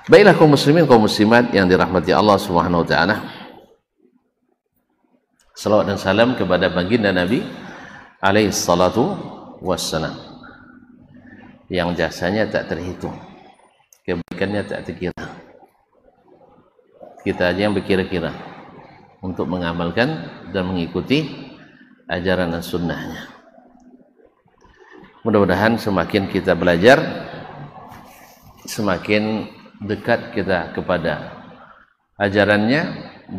Baiklah kaum muslimin, kaum muslimat yang dirahmati Allah Subhanahu wa taala. Salawat dan salam kepada baginda Nabi alaihi salatu wassalam, yang jasanya tak terhitung, kebaikannya tak terkira. Kita aja yang berkira-kira untuk mengamalkan dan mengikuti ajaran dan sunnahnya. Mudah-mudahan semakin kita belajar, semakin dekat kita kepada ajarannya,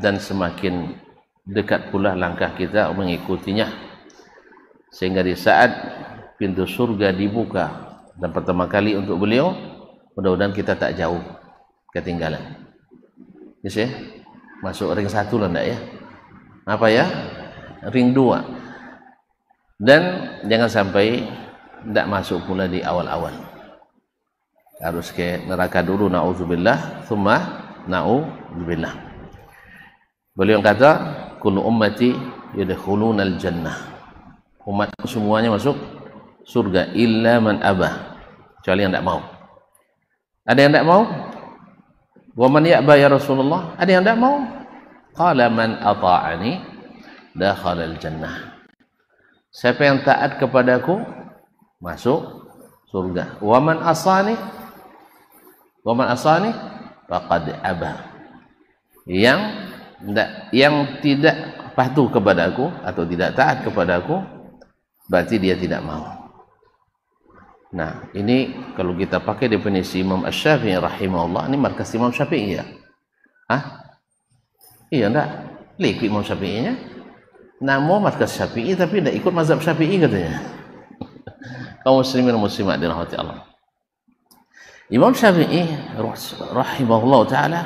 dan semakin dekat pula langkah kita mengikutinya, sehingga di saat pintu surga dibuka dan pertama kali untuk beliau, mudah-mudahan kita tak jauh ketinggalan. Yes, ya? Masuk ring 1 lah enggak ya? Apa ya? Ring 2. Dan jangan sampai tidak masuk pula di awal-awal. Harus ke neraka dulu, na'udzubillah, thumma na'udzubillah. Beliau kata, kullu ummati yadkhulunal jannah. Umatku semuanya masuk surga illa man abah, kecuali yang tidak mau. Ada yang tidak mau? Wa man ya'ba ya Rasulullah? Ada yang tidak mau? Qala man ata'ani dakhalal jannah. Siapa yang taat kepadaku masuk surga. Wa man asani faqad aba. Yang tidak patuh kepadaku atau tidak taat kepadaku, berarti dia tidak mau. Nah, ini kalau kita pakai definisi Imam Asy-Syafi'i rahimahullah, ini markas Imam Syafi'i ya? Hah? Iya enggak? Ikut Imam Syafi'inya. Nama markas Syafi'i tapi tidak ikut mazhab Syafi'i katanya. Kaum muslimin dan muslimat dirahmati Allah. Imam Syafi'i rahimahullah taala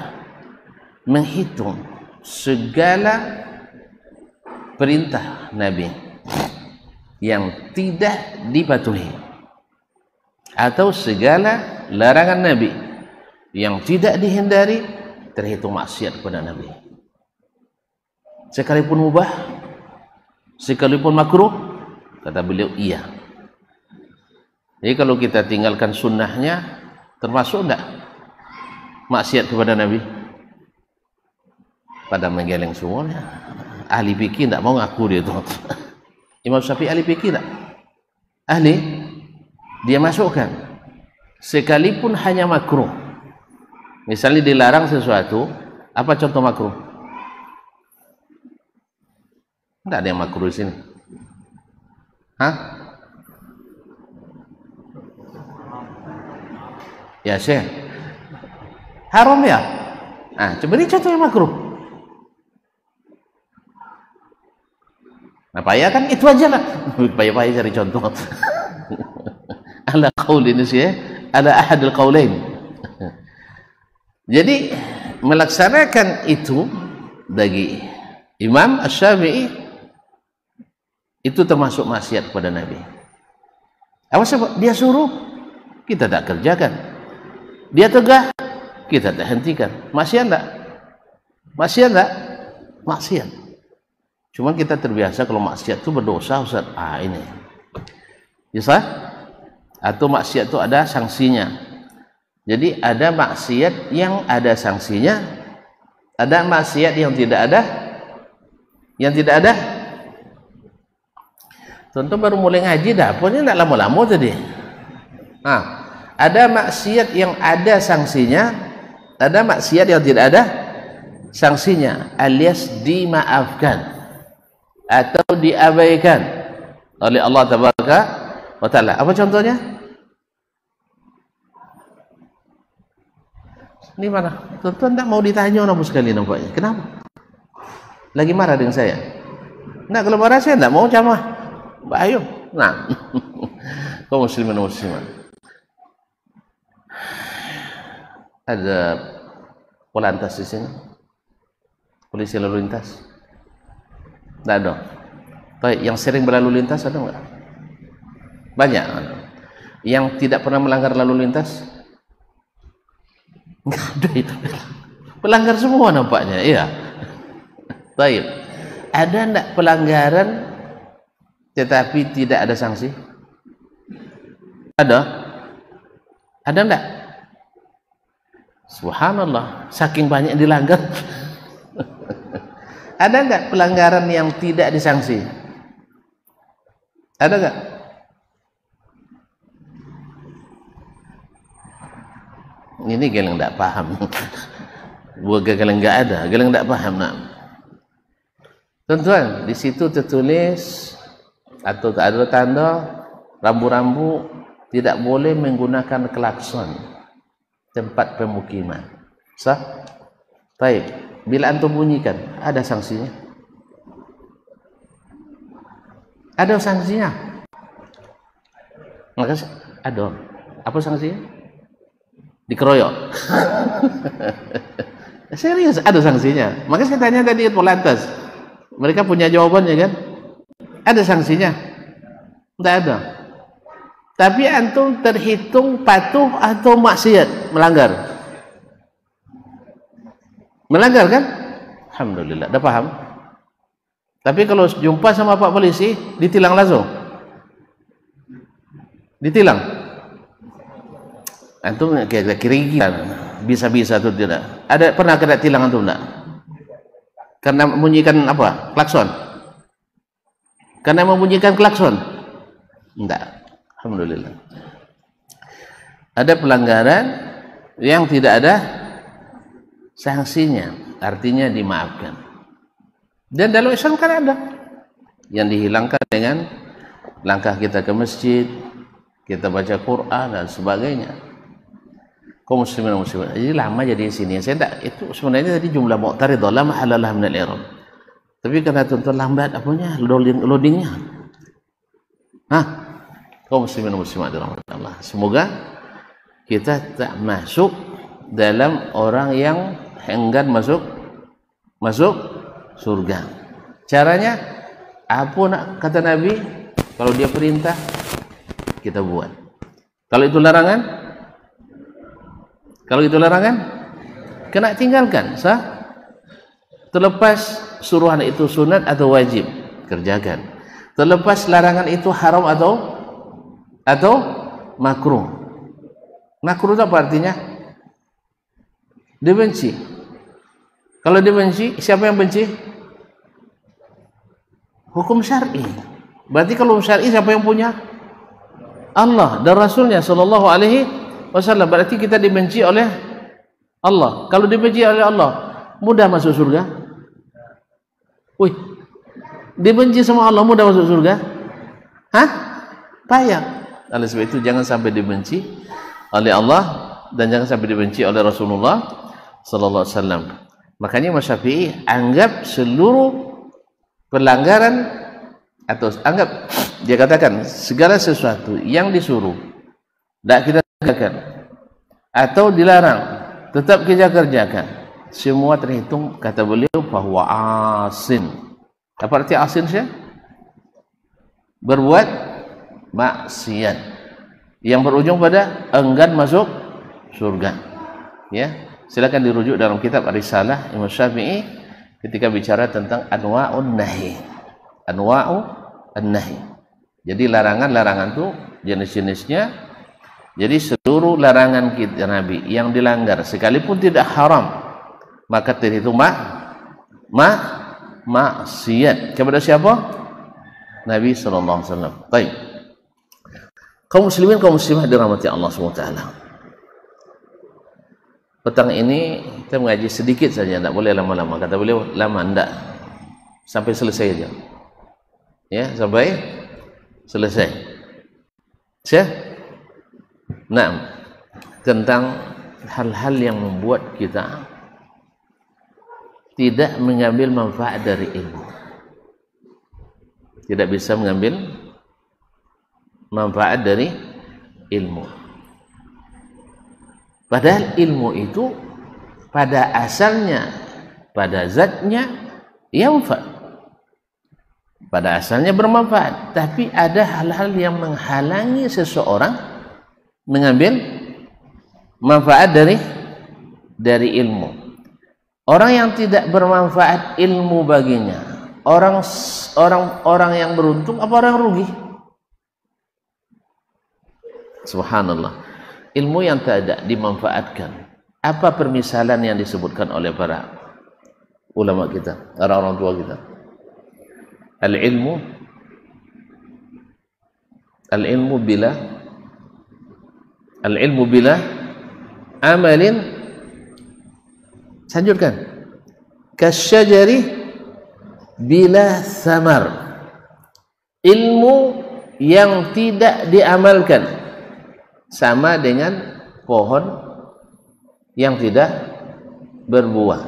menghitung segala perintah Nabi yang tidak dipatuhi, atau segala larangan Nabi yang tidak dihindari, terhitung maksiat kepada Nabi. Sekalipun mubah, sekalipun makruh, kata beliau iya. Jadi kalau kita tinggalkan sunnahnya, termasuk enggak maksiat kepada Nabi? Pada menggeleng semuanya. Ahli fikih enggak mau ngaku dia itu. Imam Syafi'i ahli fikih enggak? Ahli, dia masukkan sekalipun hanya makruh. Misalnya dilarang sesuatu, apa contoh makruh? Enggak ada yang makruh di sini. Hah? Ya Syekh, haram ya? Nah, coba ini contoh yang makruh. Nah, payah kan itu aja lah. Payah-payah cari contoh. Ala qaulin Syekh, ala ahadil qaulain. Jadi melaksanakan itu bagi Imam Asy-Syafi'i itu termasuk maksiat kepada Nabi. Apa sebab? Dia suruh, kita tak kerjakan. Dia tegah, kita tak hentikan. Maksiat enggak? Maksiat enggak? Maksiat. Cuma kita terbiasa kalau maksiat itu berdosa, Ustaz. Ah, ini. Bisa? Atau maksiat itu ada sanksinya. Jadi ada maksiat yang ada sanksinya, ada maksiat yang tidak ada. Yang tidak ada. Tentu baru mulai ngaji dapurnya enggak lama-lama tadi. Nah, ada maksiat yang ada sanksinya, ada maksiat yang tidak ada sanksinya, alias dimaafkan atau diabaikan oleh Allah Tabaraka wa Ta'ala. Apa contohnya? Ini mana? Tuan-tuan tak mau ditanya nama sekali nampaknya. Kenapa? Lagi marah dengan saya? Nah, kalau marah saya tak mau camah. Ayo. Nah, kaum muslimin dan muslimat. Ada polantas di sini, polisi lalu lintas? Tidak ada. Baik, yang sering berlalu lintas ada enggak? Banyak. Yang tidak pernah melanggar lalu lintas? Enggak ada itu. Pelanggar semua nampaknya, iya. Baik. Ada enggak pelanggaran tetapi tidak ada sanksi? Ada? Ada enggak? Subhanallah, saking banyak dilanggar. Ada nggak pelanggaran yang tidak disanksi? Ada nggak? Ini geleng nggak paham. Buat geleng nggak ada, geleng nggak paham. Nah, tuan-tuan, di situ tertulis atau ada tanda rambu-rambu tidak boleh menggunakan klakson tempat pemukiman. Sah? Baik. Bila antum bunyikan, ada sanksinya? Ada sanksinya? Maka ada. Apa sanksinya? Dikeroyok. Serius, ada sanksinya. Maka saya tanya tadi ke Polantas. Mereka punya jawabannya kan? Ada sanksinya? Tidak ada. Tapi antum terhitung patuh atau maksiat, melanggar. Melanggar kan? Alhamdulillah, dah paham. Tapi kalau jumpa sama Pak Polisi, ditilang langsung. Ditilang. Antum kira-kira bisa-bisa atau tidak? Ada pernah kena tilang antum enggak? Karena membunyikan apa? Klakson. Karena membunyikan klakson. Enggak. Alhamdulillah. Ada pelanggaran yang tidak ada sanksinya, artinya dimaafkan. Dan dalam Islam kan ada yang dihilangkan dengan langkah kita ke masjid, kita baca Quran dan sebagainya. Kaum muslimin dan muslimat. Jadi lama jadi sini. Saya tak, itu sebenarnya tadi jumlah mu'taridhah la mahalalah min al-i'rab. Tapi karena tuan-tuan lambat apanya loadingnya. Hah? Kaum muslimin dan muslimat dirahmati Allah. Semoga kita tak masuk dalam orang yang enggan masuk surga. Caranya apa nak kata Nabi? Kalau dia perintah kita buat. Kalau itu larangan kena tinggalkan, sah? Terlepas suruhan itu sunat atau wajib, kerjakan. Terlepas larangan itu haram atau makruh. Makruh itu apa artinya? Dibenci. Kalau dibenci, siapa yang benci? Hukum syar'i. Berarti kalau syar'i siapa yang punya? Allah dan Rasulnya sallallahu alaihi wasallam. Berarti kita dibenci oleh Allah. Kalau dibenci oleh Allah, mudah masuk surga? Wih, dibenci sama Allah mudah masuk surga? Hah? Payah. Oleh sebab itu jangan sampai dibenci oleh Allah dan jangan sampai dibenci oleh Rasulullah sallallahu alaihi wasallam. Makanya Imam Syafi'i anggap seluruh pelanggaran atau anggap dia katakan segala sesuatu yang disuruh tidak kita kerjakan atau dilarang tetap kita kerjakan, semua terhitung kata beliau bahwa asin. Apa arti asin sih? Berbuat maksiat yang berujung pada enggan masuk surga. Ya, silakan dirujuk dalam kitab Risalah Imam Syafi'i ketika bicara tentang anwa'un nahi. Anwa'un nahi. Jadi larangan-larangan itu jenis-jenisnya. Jadi seluruh larangan kita Nabi yang dilanggar sekalipun tidak haram, maka terhitung maksiat kepada siapa? Nabi sallallahu alaihi wasallam. Baik. Kaum muslimin kaum muslimah dirahmati Allah Subhanahu wa taala. Petang ini kita mengaji sedikit saja, tidak boleh lama-lama. Kata beliau, lama enggak. Sampai selesai aja. Ya, sampai selesai. Siap? Nah, tentang hal-hal yang membuat kita tidak mengambil manfaat dari ilmu. Tidak bisa mengambil manfaat dari ilmu. Padahal ilmu itu pada asalnya, pada zatnya yanfa. Pada asalnya bermanfaat, tapi ada hal-hal yang menghalangi seseorang mengambil manfaat dari ilmu. Orang yang tidak bermanfaat ilmu baginya, orang yang beruntung apa orang rugi? Subhanallah. Ilmu yang tidak dimanfaatkan Apa permisalan yang disebutkan oleh para ulama kita, orang-orang tua kita? Al-ilmu bila amalin, lanjutkan, kasyajari bila samar, ilmu yang tidak diamalkan sama dengan pohon yang tidak berbuah.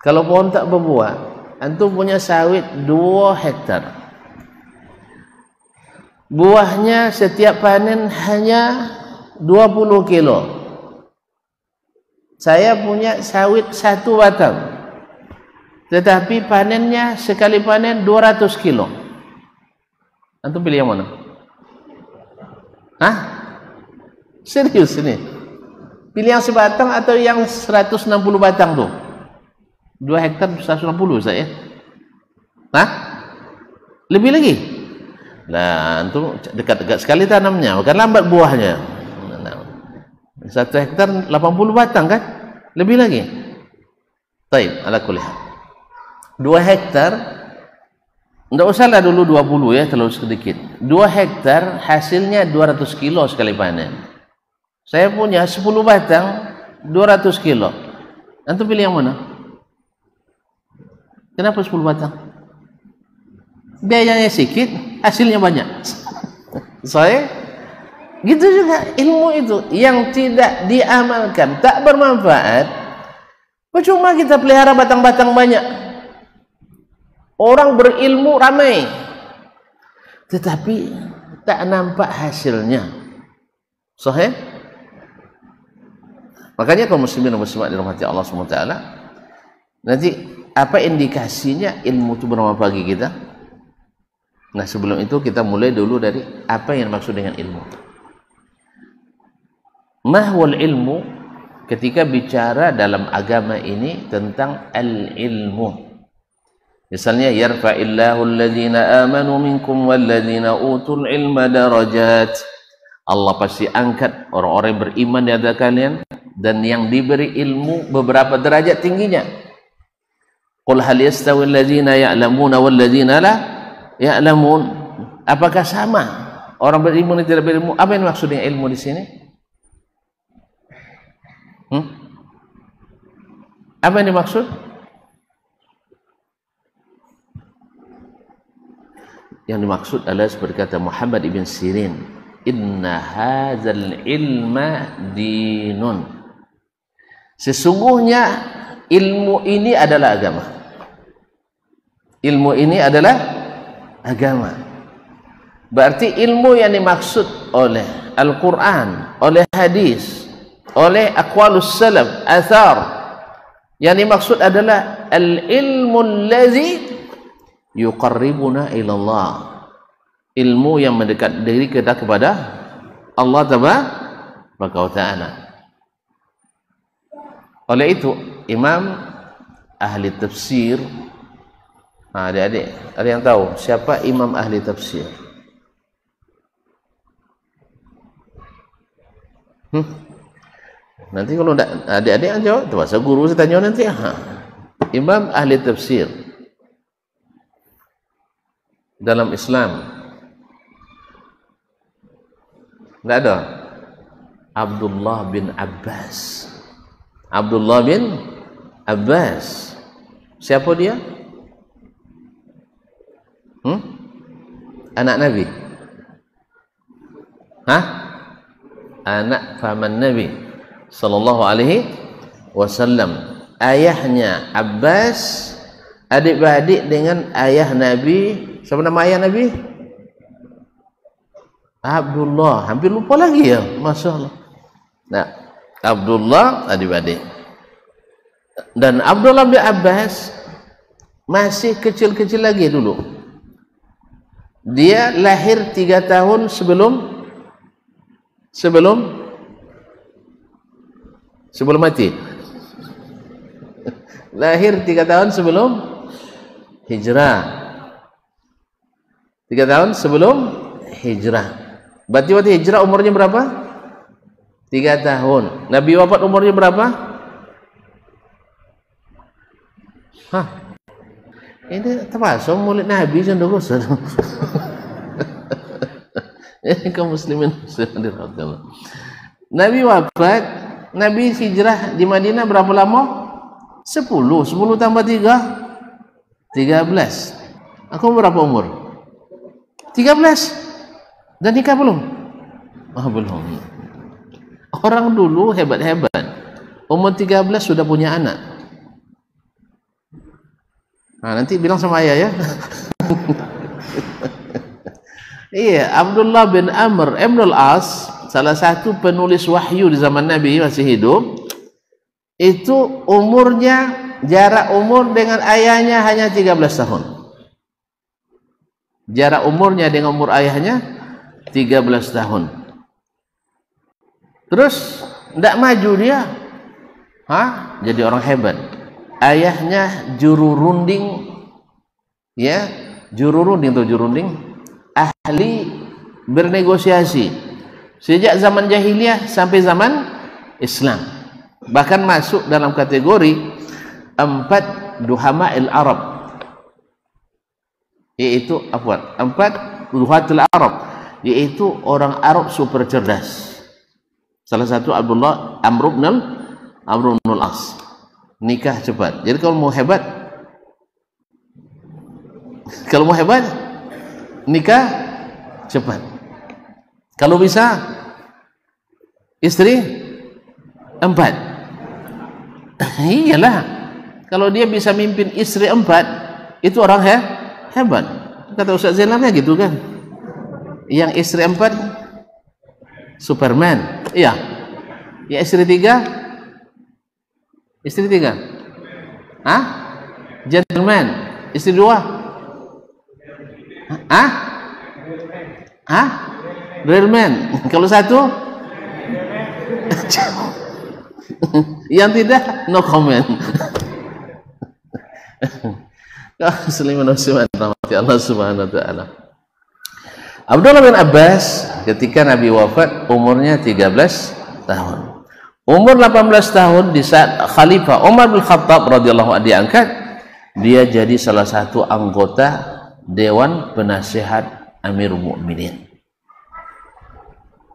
Kalau pohon tak berbuah, antum punya sawit 2 hektar, buahnya setiap panen hanya 20 kilo. Saya punya sawit 1 batang, tetapi panennya sekali panen 200 kilo. Antum pilih yang mana? Hah? Serius ini? Pilih yang sebatang atau yang 160 batang tuh? 2 hektar 160 saya. Hah? Lebih lagi? Nah, antum dekat-dekat sekali tanamnya, bukan lambat buahnya. 1 hektar 80 batang kan? Lebih lagi. Baik, ala kulli hal. 2 hektar, enggak usahlah dulu 20 ya, terlalu sedikit. 2 hektar hasilnya 200 kilo sekali panen. Saya punya 10 batang 200 kilo. Antum pilih yang mana? Kenapa 10 batang? Biayanya sedikit, hasilnya banyak. Saya gitu juga ilmu itu yang tidak diamalkan, tak bermanfaat. Percuma kita pelihara batang-batang banyak. Orang berilmu ramai, tetapi tak nampak hasilnya. Sahih? Makanya kaum muslimin dan muslimat dirahmati Allah SWT, nanti apa indikasinya ilmu itu bermanfaat bagi kita? Nah, sebelum itu kita mulai dulu dari apa yang dimaksud dengan ilmu. Mahwal ilmu, ketika bicara dalam agama ini tentang al-ilmu. Misalnya, yarfa'illahu alladhina amanu minkum walladhina utul ilma darajat. Allah pasti angkat orang-orang yang beriman di antara kalian dan yang diberi ilmu beberapa derajat tingginya. Qul hal yastawi alladhina ya'lamuna walladhina la ya'lamun. Apakah sama orang berilmu dan tidak berilmu? Apa yang maksud dengan ilmu di sini? Apa yang dimaksud? Yang dimaksud adalah seperti kata Muhammad ibn Sirin, inna hadzal ilma dinun. Sesungguhnya ilmu ini adalah agama. Ilmu ini adalah agama. Berarti ilmu yang dimaksud oleh Al-Quran, oleh hadis, oleh aqwalus salaf, athar, yang dimaksud adalah al-ilmu allazi yuqarribuna ilallah, ilmu yang mendekat diri kita kepada Allah Tabaraka wa Ta'ala. Oleh itu imam ahli tafsir, adik-adik ada yang tahu siapa imam ahli tafsir? Nanti kalau adik-adik yang jawab, masa guru saya tanya nanti. Imam ahli tafsir dalam Islam enggak ada. Abdullah bin Abbas. Abdullah bin Abbas. Siapa dia? Anak Nabi. Anak paman Nabi sallallahu alaihi wasallam. Ayahnya Abbas adik-beradik dengan ayah Nabi. Siapa nama ayah Nabi? Abdullah. Hampir lupa lagi ya, Masya Allah. Nah, Abdullah adik-beradik. Dan Abdullah bin Abbas masih kecil-kecil lagi dulu. Dia lahir 3 tahun sebelum mati. Lahir 3 tahun sebelum hijrah. 3 tahun sebelum hijrah. Berarti waktu hijrah umurnya berapa? 3 tahun. Nabi wafat umurnya berapa? Hah? Ini terpaksa mulut Nabi cenderung kusut. Ini kaum muslimin dirahmati. Nabi wafat, Nabi hijrah di Madinah berapa lama? 10 tambah 3 13. Aku berapa umur? 13. Dan nikah belum? Belum. Orang dulu hebat-hebat, umur 13 sudah punya anak. Nah, nanti bilang sama ayah ya. Iya, Abdullah bin Amr ibn al-As, salah satu penulis wahyu di zaman Nabi masih hidup, itu umurnya, jarak umur dengan ayahnya hanya 13 tahun. Jarak umurnya dengan umur ayahnya 13 tahun. Terus tidak maju dia, jadi orang hebat. Ayahnya juru runding, ya, juru runding, ahli bernegosiasi sejak zaman jahiliyah sampai zaman Islam. Bahkan masuk dalam kategori 4 duhama'il Arab, yaitu 4 duhatul Arab, yaitu orang Arab super cerdas. Salah satu Abdullah Amr bin al-As. Nikah cepat. Jadi kalau mau hebat nikah cepat. Kalau bisa istri 4. Iyalah, kalau dia bisa mimpin istri 4, itu orang hebat. Kata Ustaz Zainalnya gitu kan, yang istri 4 Superman. Iya. Ya istri 3 gentleman. Istri 2 real man. Kalau 1 yang tidak, no comment. Muslimin muslimat rahmati Allah subhanahu wa ta'ala. Abdullah bin Abbas ketika Nabi wafat umurnya 13 tahun. Umur 18 tahun di saat Khalifah Umar bin Khattab radhiyallahu anhu diangkat, dia jadi salah satu anggota Dewan Penasihat Amirul Mukminin.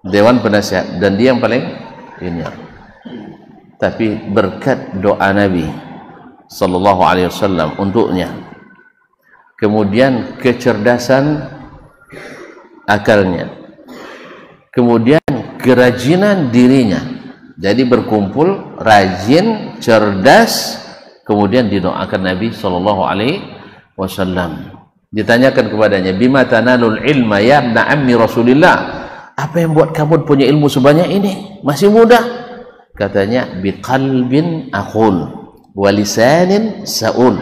Dewan Penasihat, dan dia yang paling senior. Tapi berkat doa Nabi sallallahu alaihi wasallam untuknya, kemudian kecerdasan akalnya, kemudian kerajinan dirinya, jadi berkumpul rajin, cerdas, kemudian didoakan Nabi sallallahu alaihi wasallam. Ditanyakan kepadanya, bima tanalul ilma ya ibna ammi Rasulillah, apa yang buat kamu punya ilmu sebanyak ini, masih muda? Katanya, biqalbin aqul wa lisanin saul,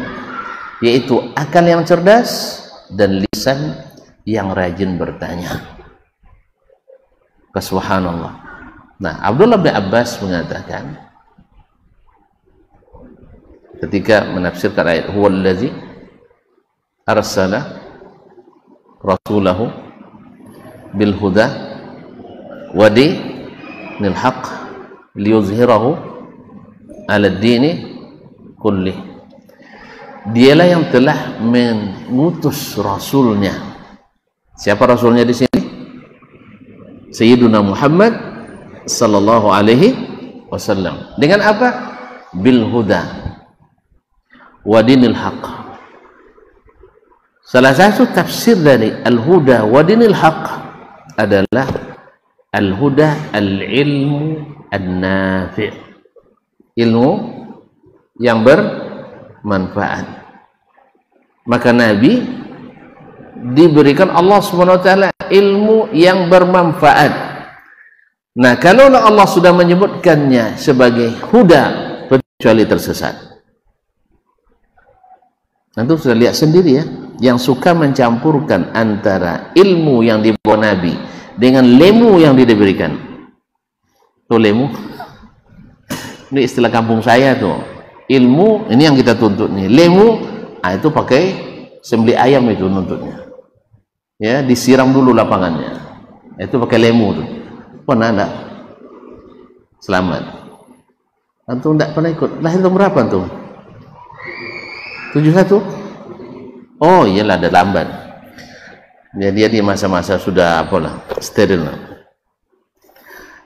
yaitu akal yang cerdas dan lisan yang rajin bertanya. Subhanallah. Nah, Abdullah bin Abbas mengatakan ketika menafsirkan ayat huwallazi arsala rasulahu bil huda wa dinil haqq liyuzhirahu ala dini kulli, dialah yang telah mengutus rasulnya. Siapa rasulnya di sini? Sayyiduna Muhammad sallallahu alaihi wasallam. Dengan apa? Bil huda wa dinil haqq. Salah satu tafsir dari al-huda wa dinil haqq adalah al-huda al-ilmu an-nafi', ilmu yang bermanfaat. Maka Nabi diberikan Allah Subhanahu wa taala ilmu yang bermanfaat. Nah, kalau Allah sudah menyebutkannya sebagai huda, kecuali tersesat. Nanti sudah lihat sendiri ya, yang suka mencampurkan antara ilmu yang dibawa Nabi dengan lemu yang diberikan. Tuh lemu, ini istilah kampung saya tuh. Ilmu ini yang kita tuntut nih. Lemu, itu pakai sembelih ayam itu nuntutnya. Ya, disiram dulu lapangannya. Itu pakai lemu tuh. Pernah enggak? Selamat. Antum tidak pernah ikut. Lahir tahun berapa antum? 71? Oh iyalah, ada lambat. Dia di masa-masa sudah apalah, steril.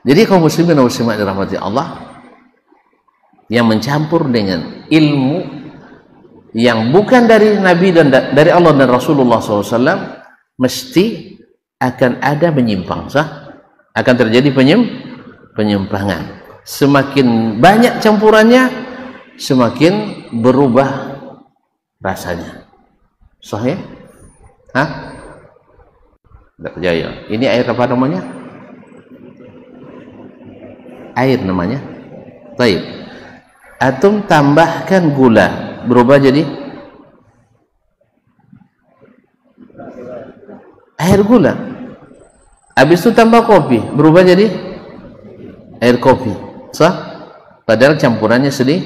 Jadi kaum muslimin dan muslimat dirahmati Allah, yang mencampur dengan ilmu yang bukan dari Nabi dan dari Allah dan Rasulullah SAW, mesti akan ada menyimpang, sah? Akan terjadi penyimpangan. Semakin banyak campurannya, semakin berubah rasanya. Sahih? Hah? Tidak percaya. Ini air apa namanya? Air namanya. Baik. Antum tambahkan gula, berubah jadi air gula. Habis itu tambah kopi, berubah jadi air kopi. Sah? Padahal campurannya sedih.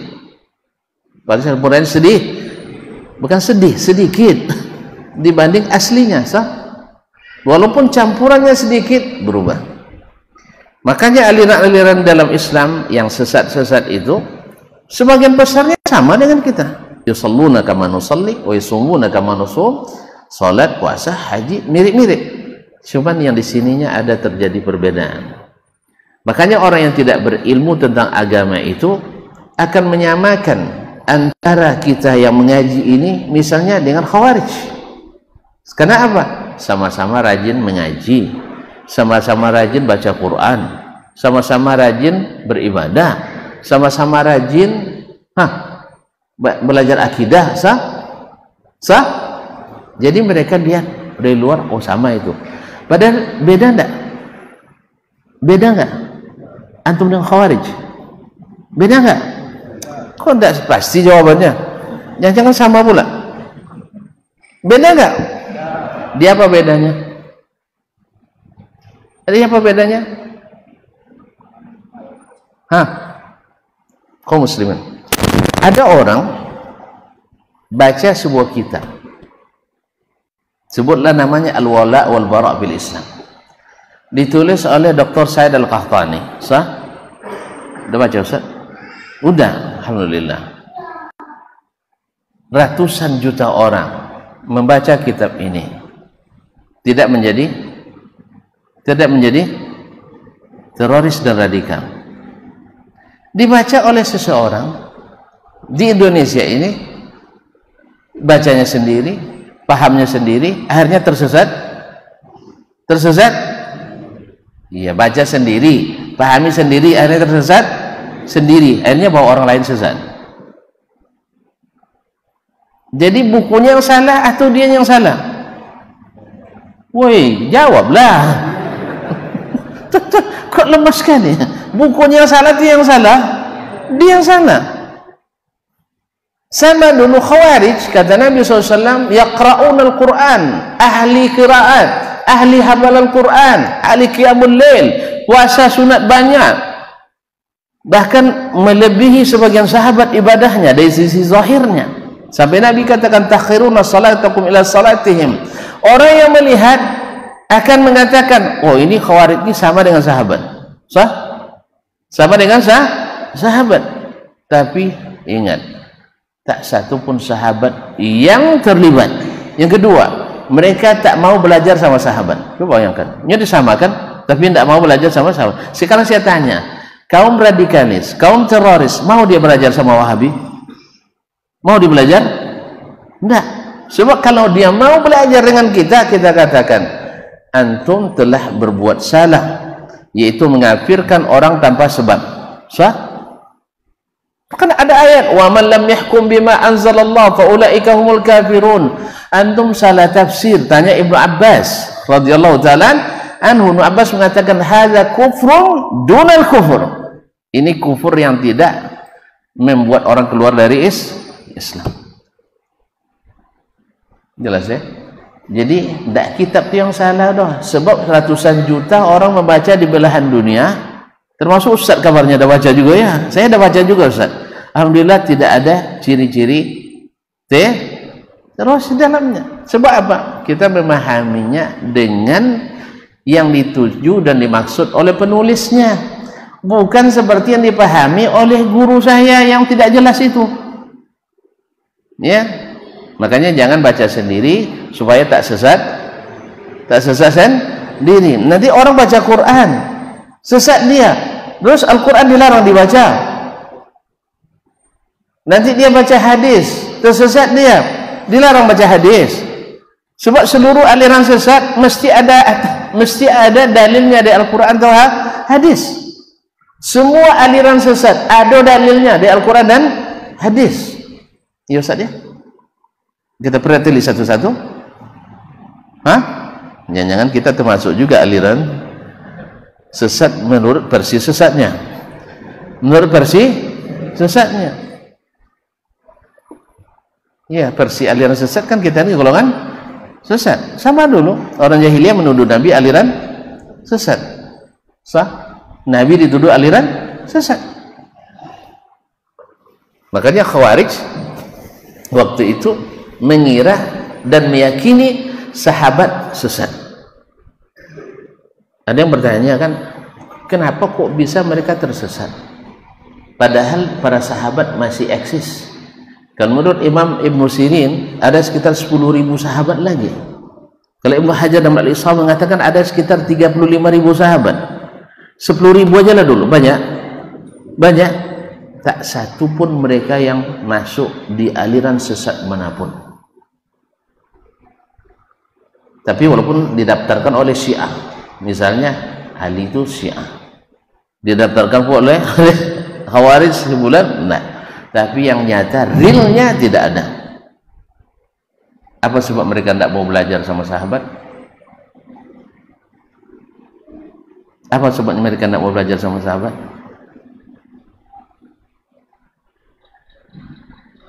Padahal campurannya sedih. Bukan sedih, sedikit dibanding aslinya, sah? Walaupun campurannya sedikit, berubah. Makanya aliran-aliran dalam Islam yang sesat-sesat itu sebagian besarnya sama dengan kita. Yusalluna kama nusalli wa yusumuna kama nusum. Salat, puasa, haji mirip-mirip. Cuman yang di sininya ada terjadi perbedaan. Makanya orang yang tidak berilmu tentang agama itu akan menyamakan antara kita yang mengaji ini misalnya dengan Khawarij. Karena apa? Sama-sama rajin mengaji, sama-sama rajin baca Quran, sama-sama rajin beribadah, sama-sama rajin belajar akidah, sah? Sah? Jadi mereka lihat dari luar, oh sama itu. Padahal beda enggak? Beda enggak? Antum dengan Khawarij? Beda enggak? Kok enggak pasti jawabannya? Jangan-jangan sama pula. Beda enggak? Dia apa bedanya? Dia apa bedanya? Kaum muslimin. Ada orang baca sebuah kitab. Sebutlah namanya Al-Wala' wal Bara' bil Islam. Ditulis oleh Dr. Said Al-Qahtani. Sah? Udah baca Ustaz? Udah, alhamdulillah. Ratusan juta orang membaca kitab ini. Tidak menjadi teroris dan radikal. Dibaca oleh seseorang di Indonesia ini, bacanya sendiri, pahamnya sendiri, akhirnya tersesat. Iya, baca sendiri, pahami sendiri, akhirnya tersesat sendiri, akhirnya bawa orang lain sesat. Jadi bukunya yang salah atau dia yang salah? Woi, jawablah. Kok lemas sekali? Bukunya yang salah, dia yang salah? Dia yang salah. Sama dulu Khawarij, kata Nabi SAW, yaqra'una al-Quran, ahli qiraat, ahli hafal al-Quran, ahli qiyamul lail, puasa sunat banyak, bahkan melebihi sebagian sahabat ibadahnya dari sisi zahirnya, sampai Nabi katakan takhiruna salatakum ila salatihim. Orang yang melihat akan mengatakan, oh ini Khawarij ini sama dengan sahabat, sah? Sama dengan sahabat. Tapi ingat, tak satu pun sahabat yang terlibat. Yang kedua, mereka tak mau belajar sama sahabat. Coba bayangkan, ini disamakan, tapi tidak mau belajar sama sahabat. Sekarang saya tanya, kaum radikalis, kaum teroris, mau dia belajar sama Wahabi? Mau dia belajar? Tidak. Sebab kalau dia mau belajar dengan kita, kita katakan antum telah berbuat salah, yaitu mengafirkan orang tanpa sebab. Sah? Kan ada ayat, wa man lam yahkum bima anzalallah fa ulaika humul kafirun. Antum salah tafsir. Tanya Ibnu Abbas radhiyallahu taala anhu. Ibnu Abbas mengatakan hadza kufrun dunal kufur. Ini kufur yang tidak membuat orang keluar dari Islam. Jelas ya? Jadi tidak kitab itu yang salah dah. Sebab ratusan juta orang membaca di belahan dunia, termasuk Ustaz kabarnya dah baca juga ya. Saya dah baca juga Ustaz. Alhamdulillah tidak ada ciri-ciri terus di dalamnya. Sebab apa? Kita memahaminya dengan yang dituju dan dimaksud oleh penulisnya. bukan seperti yang dipahami oleh guru saya yang tidak jelas itu. Ya, makanya jangan baca sendiri supaya tak sesat sendiri. Nanti orang baca Quran sesat dia, terus Al-Quran dilarang dibaca. Nanti dia baca hadis tersesat dia, dilarang baca hadis. Sebab seluruh aliran sesat mesti ada dalilnya di Al-Quran atau hadis. Semua aliran sesat ada dalilnya di Al-Quran dan hadis. Ya Ustaz ya? Kita perhatikan satu-satu. Hah? Jangan-jangan kita termasuk juga aliran sesat menurut versi sesatnya. Menurut versi sesatnya. Ya, versi aliran sesat kan kita ini golongan sesat. Sama dulu orang jahiliyah menuduh Nabi aliran sesat. Sah? Nabi dituduh aliran sesat. Makanya Khawarij waktu itu mengira dan meyakini sahabat sesat. Ada yang bertanya kan, kenapa kok bisa mereka tersesat? Padahal para sahabat masih eksis. Kan menurut Imam Ibn Sirin ada sekitar 10.000 sahabat lagi. Kalau Ibn Hajar dan Al-Isha mengatakan ada sekitar 35.000 sahabat. 10.000 aja lah dulu, banyak. Tak satu pun mereka yang masuk di aliran sesat manapun. Tapi walaupun didaftarkan oleh Syiah, misalnya Ali itu Syiah, didaftarkan pun oleh Khawarij sebulan, nah. Tapi yang nyata realnya tidak ada. Apa sebab mereka tidak mau belajar sama sahabat? Apa sebab mereka tidak mau belajar sama sahabat?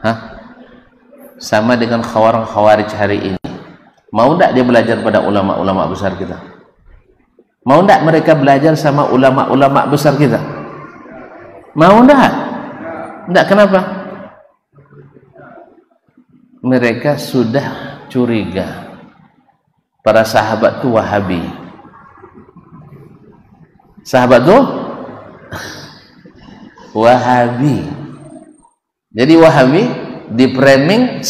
Hah? Sama dengan Khawarij hari ini. Mau tidak dia belajar pada ulama-ulama besar kita? Mau tidak mereka belajar sama ulama-ulama besar kita? Mau tidak? Tidak, kenapa? Mereka sudah curiga para sahabat itu Wahabi. Sahabat itu Wahabi. Jadi Wahabi di framing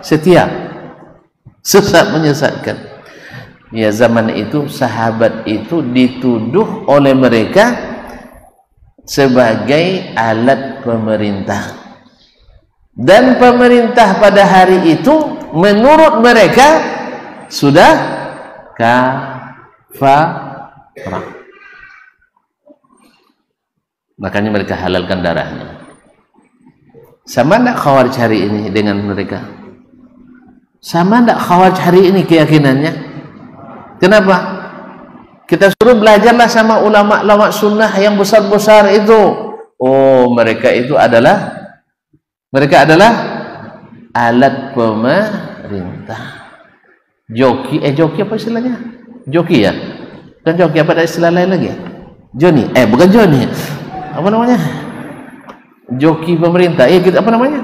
setiap sesat, menyesatkan. Ya, zaman itu sahabat itu dituduh oleh mereka sebagai alat pemerintah, dan pemerintah pada hari itu menurut mereka sudah kafarah. Makanya mereka halalkan darahnya. Sama tidak Khawarij hari ini dengan mereka? Sama tidak Khawarij hari ini keyakinannya? Kenapa? Kita suruh belajarlah sama ulama-ulama sunnah yang besar-besar itu. Oh, mereka adalah alat pemerintah. Joki apa istilahnya? Joki ya? Bukan joki, apa ada istilah lain lagi? Joni, bukan Joni. Apa namanya? Joki pemerintah. Kita apa namanya?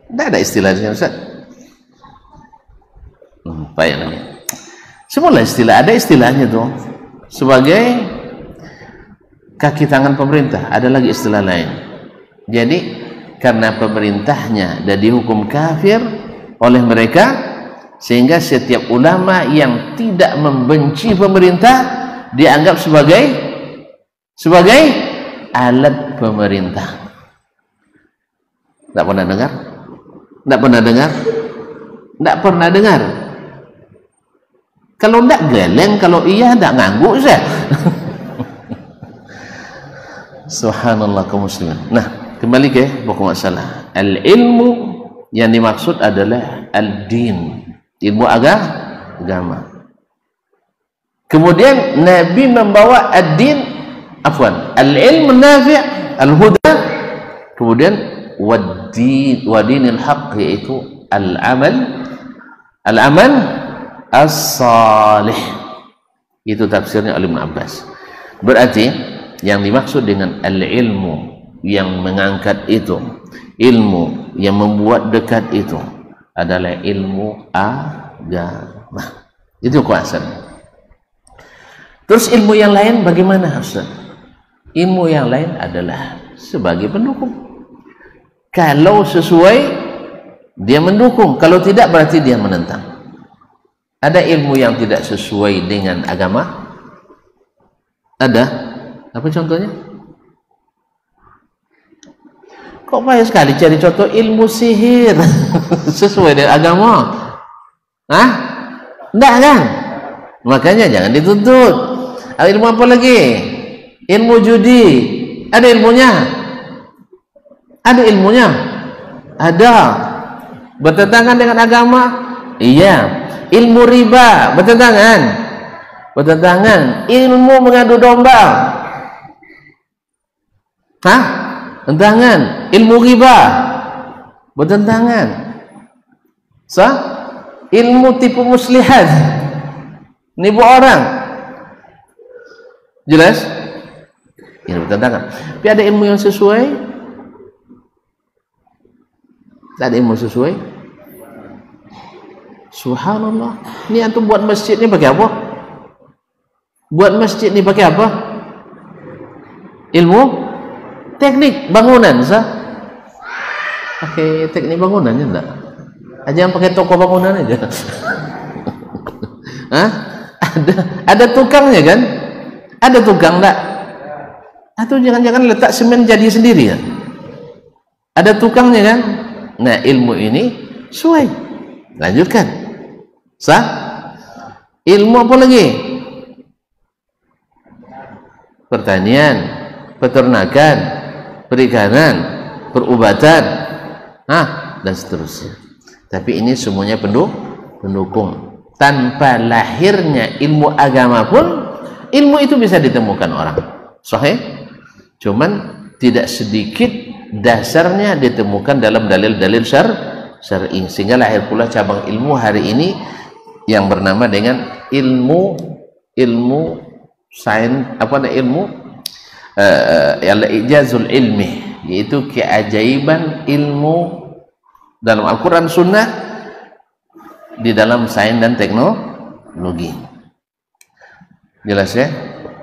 Tidak ada istilahnya, Ustaz. Payah namanya. Semua istilah, ada istilahnya tuh sebagai kaki tangan pemerintah, ada lagi istilah lain. Jadi karena pemerintahnya dan dihukum kafir oleh mereka, sehingga setiap ulama yang tidak membenci pemerintah dianggap sebagai alat pemerintah. Tak pernah dengar? Tidak pernah dengar. Kalau tidak geleng, kalau iya tidak ngangguk saya. Subhanallah kaum muslimin. Nah, kembali ke pokok masalah. Al-ilmu yang dimaksud adalah al-din, ilmu agama. Kemudian Nabi membawa ad-din, al-ilmu nafi', al-huda, kemudian wad-dinil haqq, yaitu al-amal as-salih. Itu tafsirnya oleh Ibn Abbas. Berarti yang dimaksud dengan al-ilmu yang mengangkat itu, ilmu yang membuat dekat itu adalah ilmu agama. Itu kuasa. Terus ilmu yang lain bagaimana, Ustaz? Ilmu yang lain adalah sebagai pendukung. Kalau sesuai, dia mendukung. Kalau tidak, berarti dia menentang. Ada ilmu yang tidak sesuai dengan agama? Ada. Apa contohnya? Kok payah sekali cari contoh ilmu sihir sesuai dengan agama? Hah? Enggak kan? Makanya jangan dituntut. Ilmu apa lagi? Ilmu judi. Ada ilmunya? Ada ilmunya? Ada. Bertentangan dengan agama? Iya. Ilmu riba bertentangan? Bertentangan. Ilmu mengadu domba? Hah? Bertentangan. Ilmu riba bertentangan. Sah? Ilmu tipu muslihat, nipu orang, jelas? Ini bertentangan. Tapi ada ilmu yang sesuai? Tak ada ilmu sesuai? Subhanallah. Ini antum buat masjid ni pakai apa? Buat masjid ni pakai apa? Ilmu teknik bangunan, sah? Pakai teknik bangunan je tak? Jangan pakai toko bangunan aja. Hah? Ada tukangnya kan? Ada tukang tak? Atau jangan-jangan letak semen jadi sendiri kan? Ada tukangnya kan? Nah, ilmu ini sesuai. Lanjutkan. Sah? Ilmu apa lagi? Pertanian, peternakan, perikanan, perubatan, dan seterusnya. Tapi ini semuanya pendukung. Tanpa lahirnya ilmu agama pun, ilmu itu bisa ditemukan orang. Sahih? Cuman tidak sedikit dasarnya ditemukan dalam dalil-dalil syar'i, sehingga lahir pula cabang ilmu hari ini yang bernama dengan ilmu sains, al-ijazul ilmi, yaitu keajaiban ilmu dalam Al-Quran Sunnah di dalam sains dan teknologi. Jelas ya?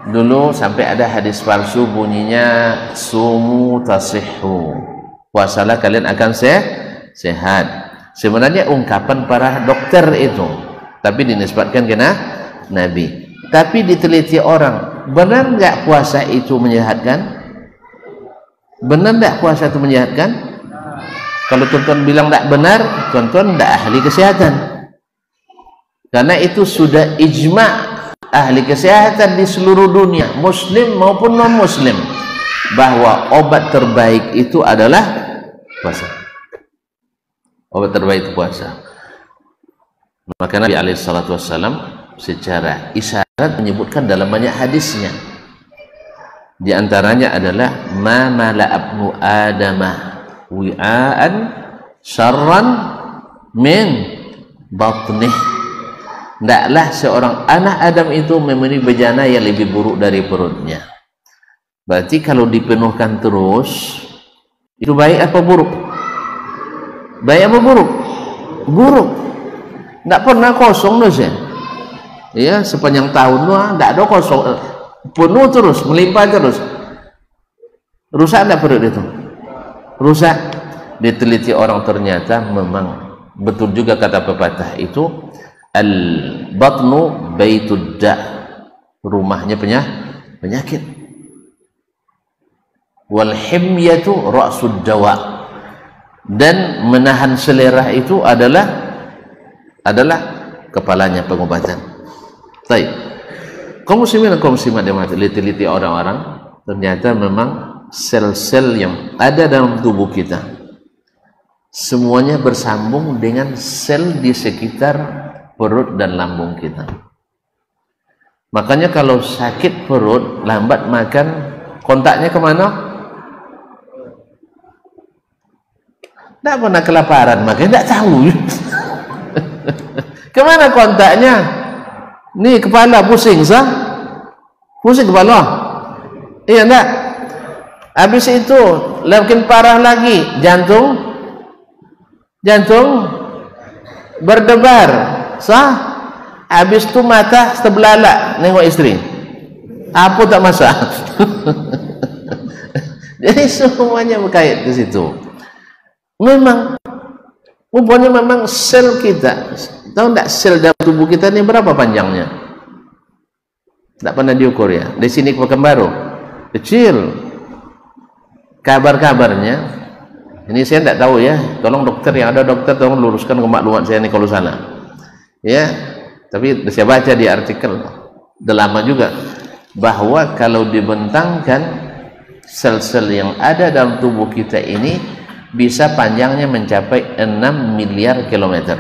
Dulu sampai ada hadis palsu bunyinya sumu tasihhu, puasalah kalian akan sehat. Sebenarnya ungkapan para dokter itu, tapi dinisbatkan ke Nabi. Tapi diteliti orang, benar nggak puasa itu menyehatkan? Benar nggak puasa itu menyehatkan? Kalau tuan-tuan bilang tidak benar, tuan-tuan tidak ahli kesehatan. Karena itu sudah ijma' ahli kesehatan di seluruh dunia, muslim maupun non-muslim, bahwa obat terbaik itu adalah puasa. Obat terbaik itu puasa. Maka Nabi SAW secara isyarat menyebutkan dalam banyak hadisnya. Di antaranya adalah ma mala abnu adamah wi'aan syarran min batnih. Tidaklah seorang anak Adam itu memiliki bejana yang lebih buruk dari perutnya. Berarti kalau dipenuhkan terus, itu baik apa buruk? Baik apa buruk? Buruk. Tidak pernah kosong dosen. Ya, sepanjang tahun tidak ada kosong, penuh terus, melimpah terus. Rusak tidak perut itu? Rusak. Diteliti orang, ternyata memang betul juga kata pepatah itu, al-batnu baitud da', rumahnya penyakit. Wal himyatu ra'sud dawa, dan menahan selera itu adalah kepalanya pengobatan. Baik. Kaum muslimin dan kaum muslimat yang diteliti orang-orang, ternyata memang sel-sel yang ada dalam tubuh kita semuanya bersambung dengan sel di sekitar perut dan lambung kita. Makanya kalau sakit perut, lambat makan, kontaknya kemana? Tidak pernah kelaparan, makanya tidak tahu. Kemana kontaknya? Nih kepala pusing, sah? Pusing kepala? Iya enggak? Habis itu makin parah lagi, jantung berdebar, sah? Habis itu mata terbelalak nengok istri, Apa tak masak? Jadi semuanya berkait ke situ. Memang sel kita, tahu tak sel dalam tubuh kita ini berapa panjangnya? Tak pernah diukur ya. Di sini ke Pekanbaru kecil. Kabar-kabarnya, ini saya tidak tahu ya. Tolong dokter, yang ada dokter tolong luruskan ke maklumat saya ini kalau salah. Ya, tapi saya baca di artikel udah lama juga bahwa kalau dibentangkan sel-sel yang ada dalam tubuh kita ini bisa panjangnya mencapai 6 miliar kilometer.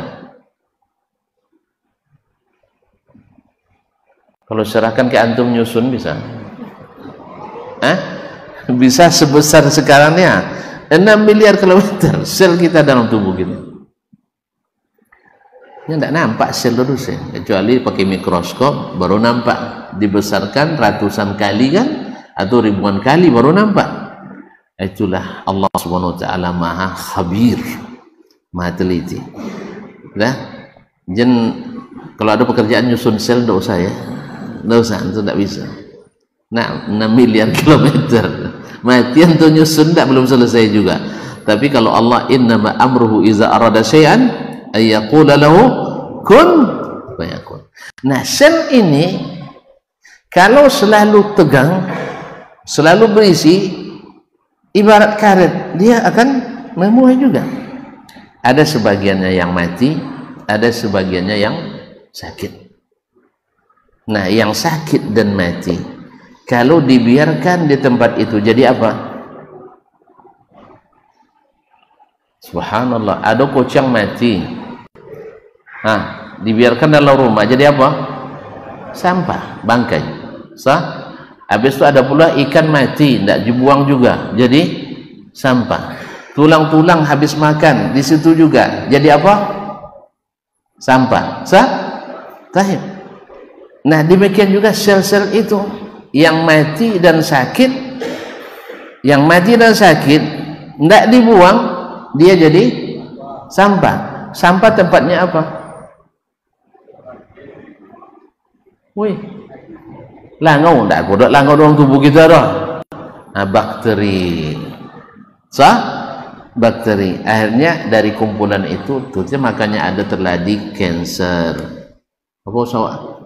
Kalau serahkan ke antum nyusun bisa? Bisa sebesar sekarangnya 6 miliar kilometer sel kita dalam tubuh kita. Ini tidak nampak sel terus ya, kecuali pakai mikroskop baru nampak. Dibesarkan ratusan kali kan, atau ribuan kali baru nampak. Itulah Allah Subhanahu wa taala Maha Khabir, Maha teliti. Nah, kalau ada pekerjaan nyusun sel tidak usah ya. Tidak usah, itu tidak bisa. Nah, 6 miliar kilometer. Mati untuk nyusun tidak belum selesai juga. Tapi kalau Allah innama amruhu iza arada syai'an ayyaqula lahu kun fayakun. Nah, sel ini kalau selalu tegang, selalu berisi, ibarat karet, dia akan memuai juga. Ada sebagiannya yang mati, ada sebagiannya yang sakit. Nah, yang sakit dan mati, kalau dibiarkan di tempat itu, jadi apa? Subhanallah, ada kucing mati. Dibiarkan dalam rumah, jadi apa? Sampah, bangkai. Habis itu ada pula ikan mati, tidak dibuang juga, jadi sampah. Tulang-tulang habis makan di situ juga, jadi apa? Sampah. Tahib. Nah, demikian juga sel-sel itu yang mati dan sakit, tidak dibuang, dia jadi sampah. Sampah tempatnya apa? Langau, tidak kodok langau dalam tubuh kita dah. Bakteri. Bakteri. Akhirnya dari kumpulan itu, makanya ada terjadi kanser. Apa usah?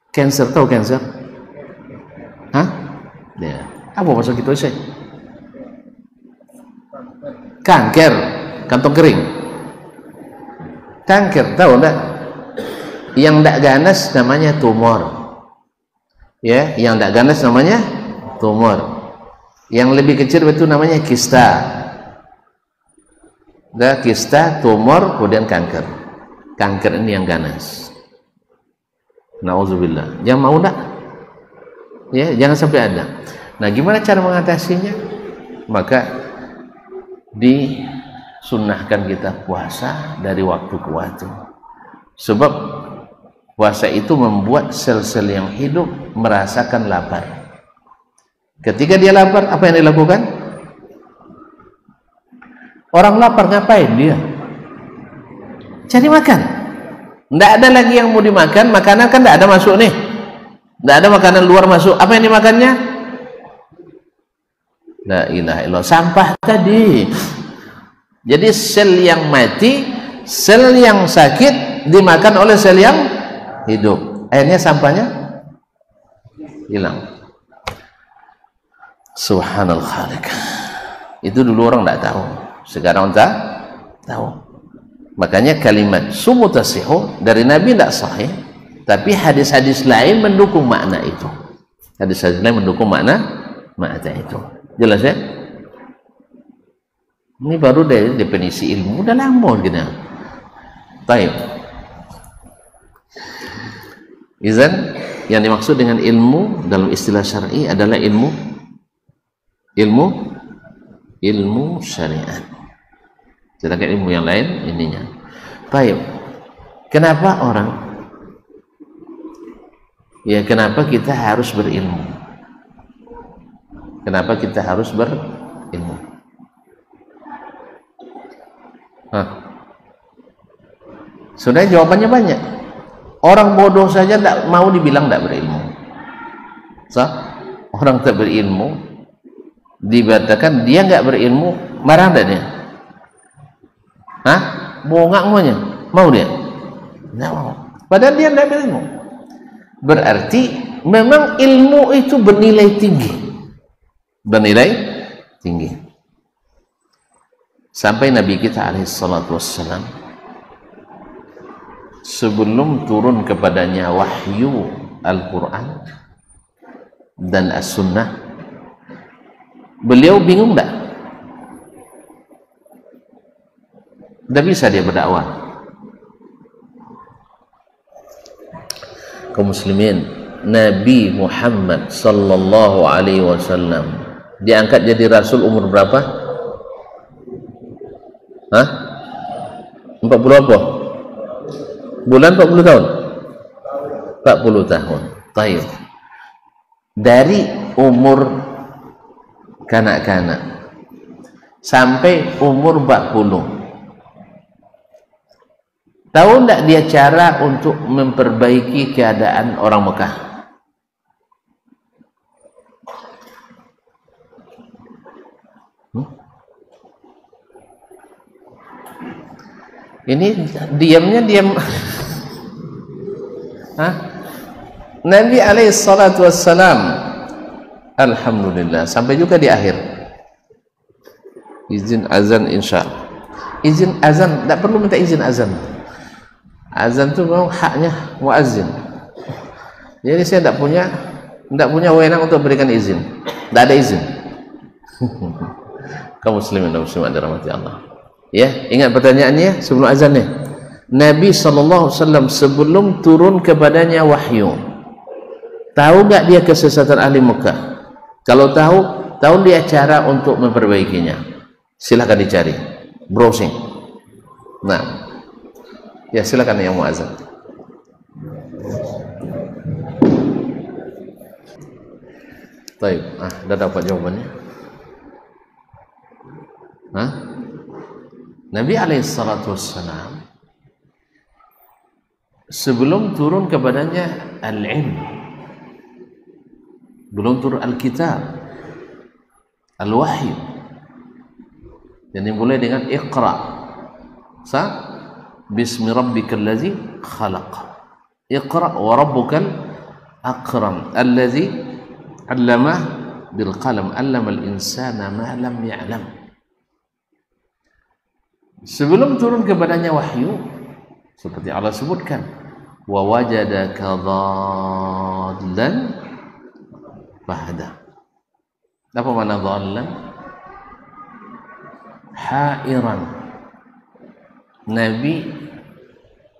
Kanser, tahu kanser? Ya. Apa maksud kita sih? Kanker, kantong kering. Kanker, tahu enggak? Yang tidak ganas namanya tumor. Ya, yang tidak ganas namanya tumor. Yang lebih kecil itu namanya kista. Kista, tumor, kemudian kanker. Kanker ini yang ganas. Nauzubillah. Jangan mau enggak? Ya, jangan sampai ada. Nah, gimana cara mengatasinya? Maka disunnahkan kita puasa dari waktu ke waktu. Sebab puasa itu membuat sel-sel yang hidup merasakan lapar. Ketika dia lapar, apa yang dilakukan? Orang lapar ngapain dia? Cari makan. Tidak ada lagi yang mau dimakan, makanan kan tidak ada masuk nih. Tidak ada makanan luar masuk. Apa yang dimakannya? La ilaha illallah, sampah tadi. Jadi sel yang mati, sel yang sakit dimakan oleh sel yang hidup. Akhirnya sampahnya hilang. Subhanal Khaliq. Itu dulu orang tidak tahu, sekarang tak tahu. Makanya kalimat sumu tasihu dari Nabi tidak sahih, tapi hadis-hadis lain mendukung makna itu. Hadis-hadis lain mendukung makna itu. Jelas ya? Ini baru dari definisi ilmu, udah lama gitu. Baik. Izan, yang dimaksud dengan ilmu dalam istilah syar'i adalah ilmu syariat. Sedangkan ilmu yang lain ininya. Baik. Kenapa orang? Ya, kenapa kita harus berilmu? Kenapa kita harus berilmu? Sudah jawabannya banyak. Orang bodoh saja tidak mau dibilang tidak berilmu. Orang tak berilmu dikatakan dia nggak berilmu, marah tak dia? Bongak semuanya, mau dia? Nggak mau. Padahal dia nggak berilmu. Berarti memang ilmu itu bernilai tinggi, sampai Nabi kita alaihissalatu wassalam sebelum turun kepadanya wahyu Al-Quran dan As-Sunnah, beliau bingung tak? Tidak bisa dia berdakwah. Kaum muslimin, Nabi Muhammad sallallahu alaihi wasallam diangkat jadi rasul umur berapa? 40 apa? Bulan 40 tahun? 40 tahun. Baik. Dari umur kanak-kanak sampai umur 40. Tahu enggak dia cara untuk memperbaiki keadaan orang Mekah? Ini diamnya diam. Nabi alaihissalatu wassalam, alhamdulillah, sampai juga di akhir izin azan insya Allah. Izin azan, tidak perlu minta izin azan. Azan itu memang haknya muazzin. Jadi saya tidak punya wewenang untuk berikan izin. Tidak ada izin. Kaum muslimin dan muslimat dirahmati Allah. Ya, ingat pertanyaannya sebelum azan nih. Nabi SAW sebelum turun kepadanya wahyu, tahu nggak dia kesesatan ahli Mekah? Kalau tahu dia cara untuk memperbaikinya. Silahkan dicari, browsing. Nah, ya silakan yang mau azan. Baik, dah dapat jawabannya. Nabi alaihissalatu wassalam sebelum turun kepadanya al-ilm, belum turun al-kitab, al-wahyu, yang dimulai dengan iqra, bismi rabbikal ladzi khalaq, iqra wa rabbukal akram alladzi 'allama bil qalam 'allama al-insana ma lam ya'lam. Sebelum turun kepadanya wahyu, seperti Allah sebutkan, wa wajadaka dhallan fahada. Apa makna dhallan? Hairan. Nabi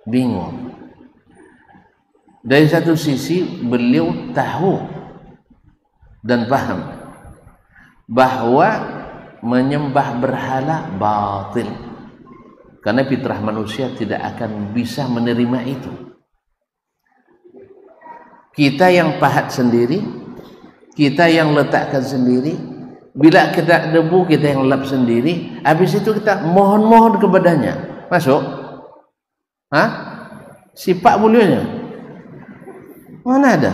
bingung. Dari satu sisi beliau tahu dan paham bahwa menyembah berhala batil, karena fitrah manusia tidak akan bisa menerima itu. Kita yang pahat sendiri, kita yang letakkan sendiri, bila kita debu kita yang lap sendiri, habis itu kita mohon-mohon kepadanya. Masuk? Sifat mulianya mana ada?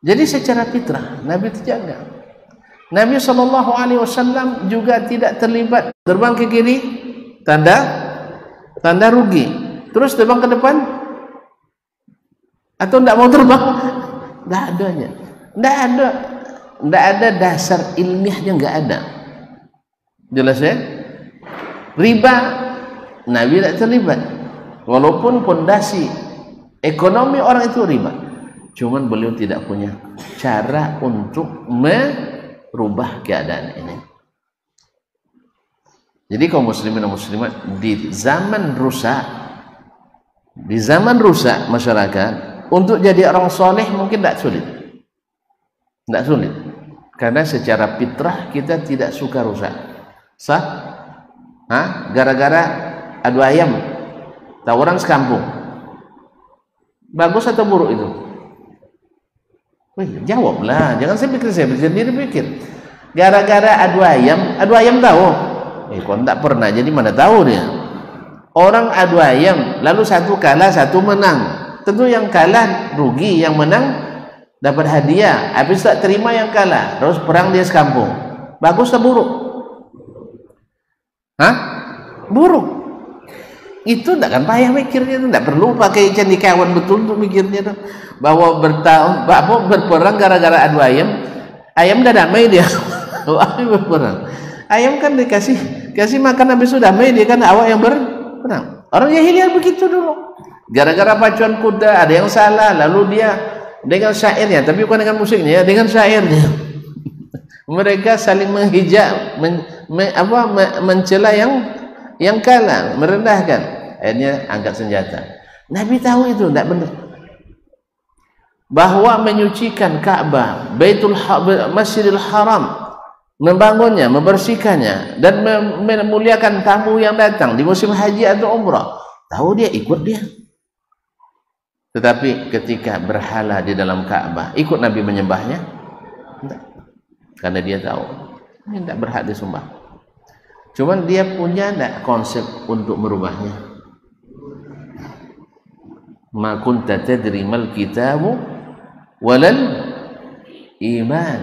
Jadi secara fitrah Nabi terjaga. Nabi SAW juga tidak terlibat terbang ke kiri, tanda rugi, terus terbang ke depan, atau tidak mau terbang. Tidak adanya, tidak ada dasar ilmiahnya, nggak ada. Jelas ya? Riba Nabi tidak terlibat, walaupun fondasi ekonomi orang itu riba, cuman beliau tidak punya cara untuk merubah keadaan ini. Jadi kaum muslimin dan muslimat, di zaman rusak masyarakat, untuk jadi orang soleh mungkin tidak sulit, karena secara fitrah kita tidak suka rusak. Gara-gara adu ayam tawuran sekampung, bagus atau buruk itu? Jawablah, jangan saya sendiri pikir. Gara-gara adu ayam tahu? Kau tak pernah, jadi mana tahu dia. Orang adu ayam, lalu satu kalah, satu menang. Tentu yang kalah rugi, yang menang dapat hadiah, habis tak terima yang kalah, terus perang dia sekampung. Bagus atau buruk? Hah? Buruk. Itu tidak kan payah mikirnya, tidak perlu pakai candikawan betul untuk mikirnya tuh. Bahwa berperang gara-gara adu ayam udah damai dia. Ayam berperang, ayam kan kasih makan habis sudah damai dia, kan awak yang berperang. Orang jahiliyah begitu dulu, gara-gara pacuan kuda ada yang salah, lalu dia dengan syairnya, tapi bukan dengan musiknya, dengan syairnya mereka saling menghijab, mencela yang kalah, merendahkan, akhirnya angkat senjata. Nabi tahu itu tidak benar, bahwa menyucikan Ka'bah, Masjidil Haram, membangunnya, membersihkannya, dan memuliakan tamu yang datang di musim haji atau umrah, tahu dia, ikut dia. Tetapi ketika berhala di dalam Ka'bah, ikut Nabi menyembahnya? Tidak. Karena dia tahu ini tidak berhak disembah. Cuman dia punya tidak konsep untuk merubahnya. Ma kunta tadri mal kitabu walal iman.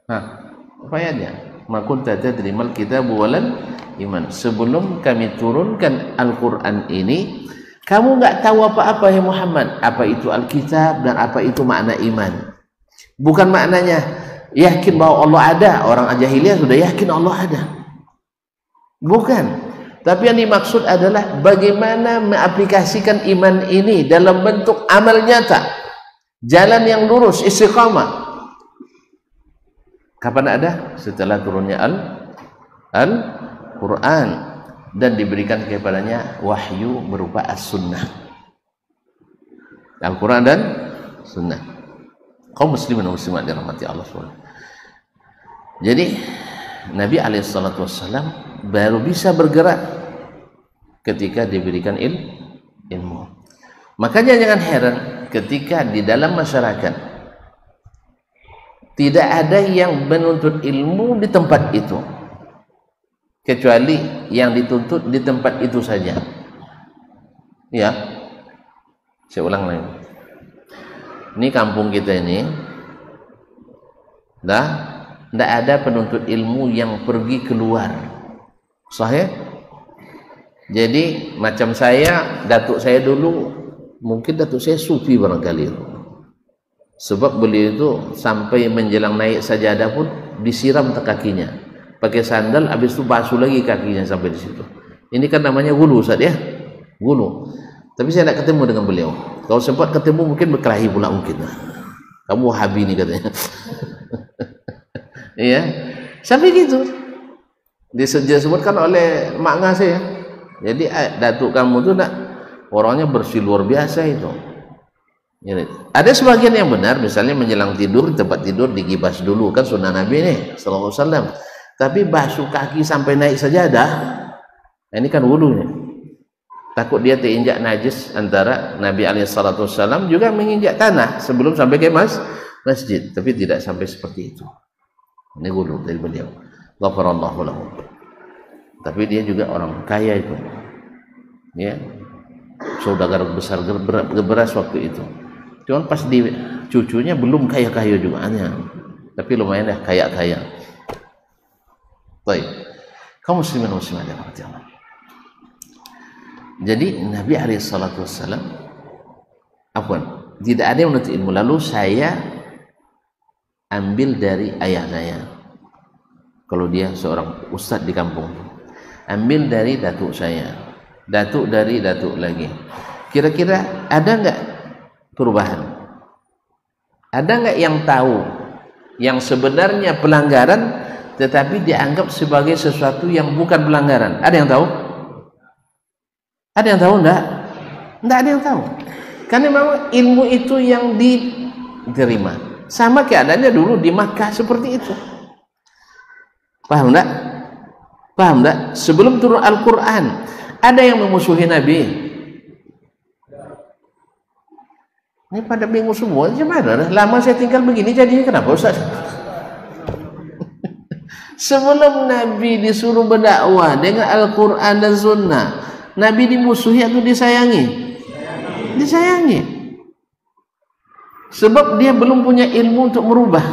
Apa ayatnya? Ma kunta tadri mal kitabu walal iman. Sebelum kami turunkan Al-Quran ini, kamu nggak tahu apa-apa ya Muhammad, apa itu Alkitab dan apa itu makna iman. Bukan maknanya yakin bahwa Allah ada. Orang jahiliyah sudah yakin Allah ada. Bukan. Tapi yang dimaksud adalah bagaimana mengaplikasikan iman ini dalam bentuk amal nyata, jalan yang lurus, istiqamah. Kapan ada? Setelah turunnya Al-Quran dan diberikan kepadanya wahyu berupa as-sunnah, Al-Quran dan sunnah. Kaum muslimin dan muslimat dirahmati Allah SWT. Jadi Nabi SAW baru bisa bergerak ketika diberikan ilmu. Makanya jangan heran ketika di dalam masyarakat tidak ada yang menuntut ilmu di tempat itu, kecuali yang dituntut di tempat itu saja. Ya, saya ulang lagi. Ini kampung kita ini, tidak ada penuntut ilmu yang pergi keluar. Sahih? Jadi macam saya, datuk saya dulu, mungkin datuk saya sufi barangkali. Sebab beliau itu sampai menjelang naik sajadah pun disiram kakinya, pakai sandal, habis itu basuh lagi kakinya sampai di situ. Ini kan namanya gulu, Ustaz ya, gulu. Tapi saya tidak ketemu dengan beliau. Kalau sempat ketemu mungkin berkelahi pula mungkin. Kamu Wahabi nih katanya. Iya, sampai gitu. Disebutkan oleh mak ngasih ya. Jadi datuk kamu tuh nak orangnya bersih luar biasa itu. Jadi, ada sebagian yang benar, misalnya menjelang tidur, tempat tidur digibas dulu, kan sunnah Nabi nih sallallahu alaihi wasallam. Tapi basuh kaki sampai naik sajadah, ini kan wulunya. Takut dia terinjak najis, antara Nabi SAW juga menginjak tanah sebelum sampai ke masjid, tapi tidak sampai seperti itu. Ini wulu dari beliau. Ghafarallahu lahu. Tapi dia juga orang kaya itu, ya, saudagar besar beras waktu itu. Cuman pas di cucunya belum kaya-kaya juga, tapi lumayan dah kaya-kaya. Baik, kaum muslimin muslimat yang dirahmati Allah. Jadi Nabi SAW, tidak ada yang menuntut ilmu. Lalu saya ambil dari ayah saya, kalau dia seorang ustadz di kampung, ambil dari datuk saya, datuk dari datuk lagi. Kira-kira ada nggak perubahan? Ada nggak yang tahu yang sebenarnya pelanggaran tetapi dianggap sebagai sesuatu yang bukan pelanggaran? Ada yang tahu? Ada yang tahu? Enggak ada yang tahu. Karena memang ilmu itu yang diterima. Sama keadaannya dulu di Makkah seperti itu. Paham enggak? Paham enggak? Sebelum turun Al-Quran, ada yang memusuhi Nabi. Ini pada bingung semua. Gimana? Lama saya tinggal begini jadinya kenapa Ustaz? Sebelum Nabi disuruh berdakwah dengan Al-Quran dan Sunnah, Nabi dimusuhi atau disayangi? Disayangi. Sebab dia belum punya ilmu untuk merubah.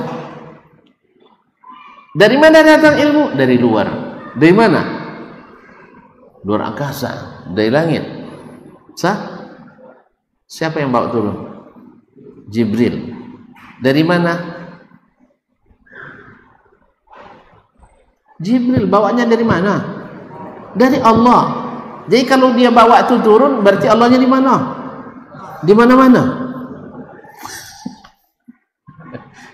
Dari mana datang ilmu? Dari luar. Dari mana? Luar angkasa, dari langit. Siapa yang bawa turun? Jibril. Dari mana? Jibril. Bawanya dari mana? Dari Allah. Jadi kalau dia bawa itu turun, berarti Allahnya di mana? Di mana-mana.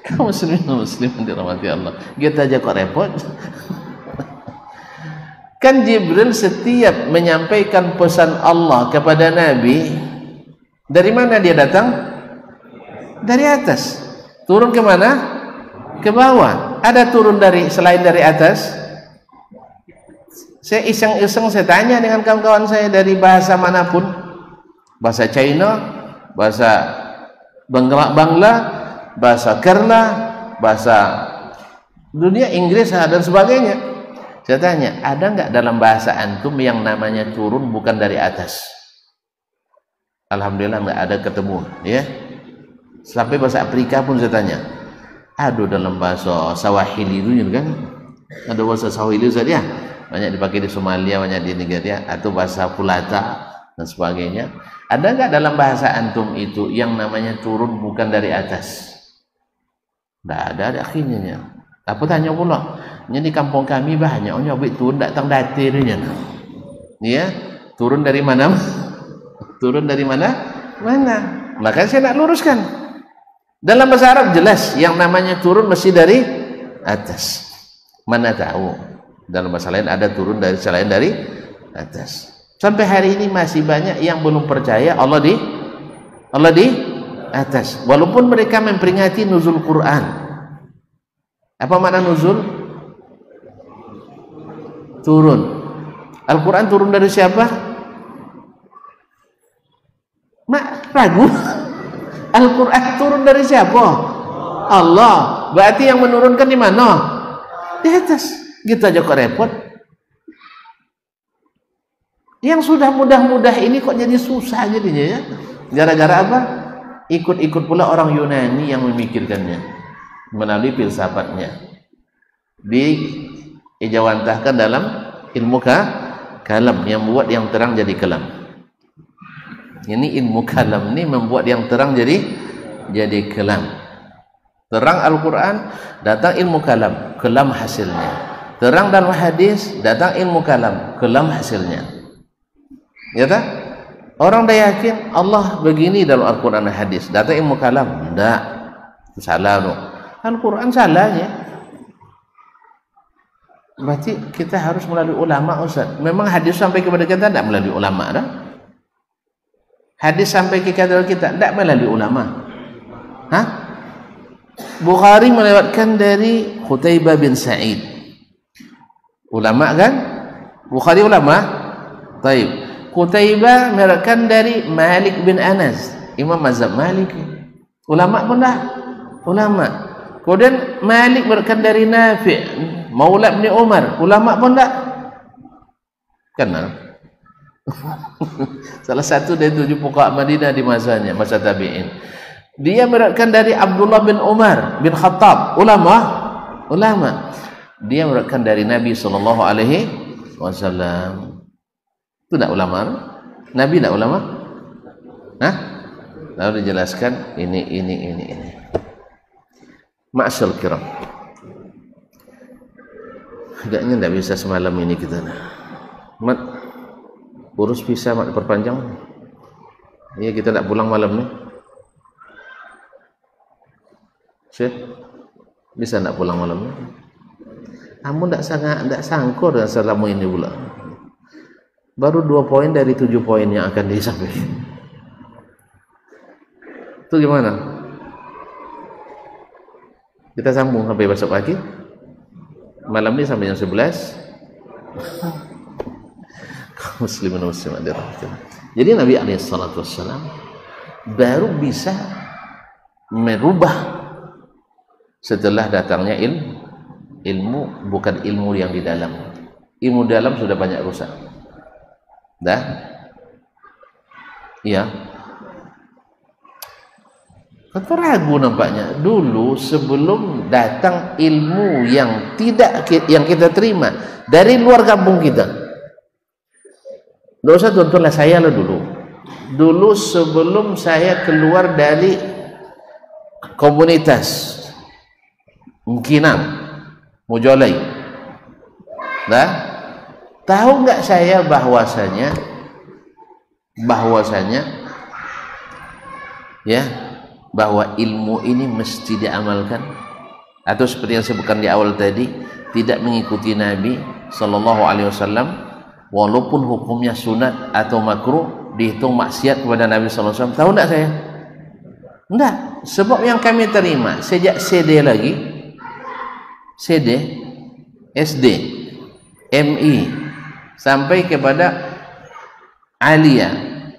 Kaum muslimin dirahmati Allah. Kita aja kok repot. Kan Jibril setiap menyampaikan pesan Allah kepada Nabi, dari mana dia datang? Dari atas. Turun ke mana? Ke bawah. Ada turun dari selain dari atas? Saya iseng-iseng saya tanya dengan kawan-kawan saya dari bahasa manapun, bahasa China, bahasa Bangla, bahasa Kerala, bahasa dunia Inggris dan sebagainya. Saya tanya, ada nggak dalam bahasa antum yang namanya turun bukan dari atas? Alhamdulillah nggak ada ketemu, ya. Sampai bahasa Afrika pun saya tanya. Aduh, dalam bahasa Swahili itu kan, ada bahasa Swahili saja, banyak dipakai di Somalia, banyak di Nigeria, atau bahasa Fulata dan sebagainya. Ada nggak dalam bahasa antum itu yang namanya turun bukan dari atas? Nggak ada akhirnya. Apa tanya pula? Di kampung kami banyak orang nyobit turun datang datirnya. Ya, turun dari mana? Turun dari mana? Mana? Maka saya nak luruskan. Dalam bahasa Arab jelas yang namanya turun mesti dari atas. Mana tahu dalam bahasa lain ada turun dari selain dari atas. Sampai hari ini masih banyak yang belum percaya Allah di atas. Walaupun mereka memperingati nuzul Quran. Apa makna nuzul? Turun. Al-Quran turun dari siapa? Ragu. Al-Quran turun dari siapa? Allah. Berarti yang menurunkan di mana? Di atas. Gitu aja kok repot. Yang sudah mudah-mudah ini kok jadi susah jadinya ya. Gara-gara apa? Ikut-ikut pula orang Yunani yang memikirkannya melalui filsafatnya, diijawantahkan dalam ilmu kalam yang membuat yang terang jadi kelam. Ini ilmu kalam ini membuat yang terang jadi kelam. Terang Al-Quran, datang ilmu kalam, kelam hasilnya. Terang dalam hadis, datang ilmu kalam, kelam hasilnya. Ya tak? Orang dah yakin Allah begini dalam Al-Quran dan hadis, datang ilmu kalam, tidak, salah no. Al-Quran salahnya. Berarti kita harus melalui ulama, Ustaz. Memang hadis sampai kepada kita tidak melalui ulama dah. Hadis sampai kepada kita tidak melalui ulama. Hah? Bukhari melewatkan dari Qutaibah bin Sa'id. Ulama kan? Bukhari ulama. Taib. Qutaibah melewatkan dari Malik bin Anas, Imam mazhab Maliki. Ulama pun dah. Ulama. Kemudian Malik berkan dari Nafi', Maula bin Umar, ulama pun tak kenal. Salah satu dari 7 fuqaha Madinah di masanya, masa tabi'in. Dia berkan dari Abdullah bin Umar bin Khattab, ulama. Dia berkan dari Nabi sallallahu alaihi wasallam. Itu tak ulama? Nabi tak ulama? Hah? Lalu dijelaskan ini. Ma'asyal kiram, agaknya tidak bisa semalam ini kita mat urus visa mat perpanjang. Iya, kita tidak pulang malam ni. Syekh, bisa tidak pulang malam ni? Kamu tidak sangkut dengan salamu ini pula. Baru 2 poin dari 7 poin yang akan disampaikan. Itu gimana? Kita sambung sampai besok pagi. Malam ini sampai jam 11. Muslimin muslimat dirahmati. Jadi Nabi alaihissalatu wassalam baru bisa merubah setelah datangnya ilmu, bukan ilmu yang di dalam. Ilmu dalam sudah banyak rusak. Dah? Iya. Tentu ragu nampaknya. Dulu sebelum datang ilmu yang kita terima dari luar kampung kita. Tidak usah tuntutlah saya lah dulu. Dulu sebelum saya keluar dari komunitas Mungkinang, Mujolai, nah, tahu nggak saya bahwasanya ya, bahwa ilmu ini mesti diamalkan, atau seperti yang saya sebutkan di awal tadi, tidak mengikuti Nabi Sallallahu Alaihi Wasallam, walaupun hukumnya sunat atau makruh, dihitung maksiat kepada Nabi Sallallahu Alaihi Wasallam. Tahu nggak saya? Enggak, sebab yang kami terima sejak CD lagi, CD, SD, MI, sampai kepada Aliyah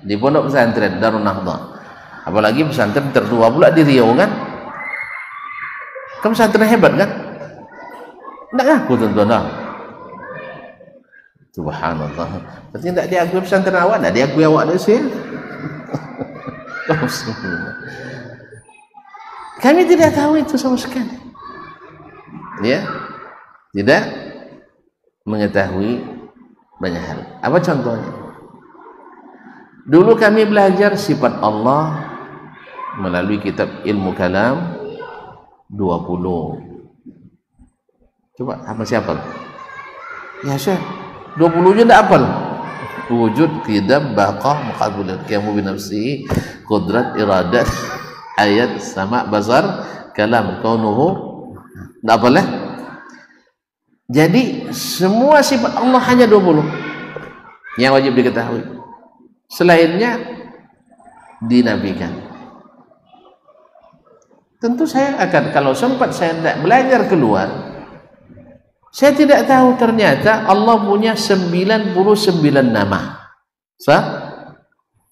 di pondok pesantren Darun Nahdhah. Apalagi pesantren tertua pula di Riau kan? Kan pesantren hebat kan? Tidak ngaku tuan-tuan. Subhanallah. Berarti tidak diakui pesantren awak, tidak diakui awak dari sini. Kami tidak tahu itu sama sekali. Ya, tidak mengetahui banyak hal. Apa contohnya? Dulu kami belajar sifat Allah melalui kitab Ilmu Kalam 20. Coba apa siapa? Ya Syekh, 20 nya tidak hafal. Wujud, qidam, baqa, muqabilah, qiyamu bi nafsihi, qudrat, iradat, ayat, sama, basar, kalam, kaunuhu. Tidak boleh. Jadi semua sifat Allah hanya 20 yang wajib diketahui. Selainnya dinafikan. Tentu saya akan, kalau sempat saya tidak belajar keluar, saya tidak tahu ternyata Allah punya 99 nama. Sah?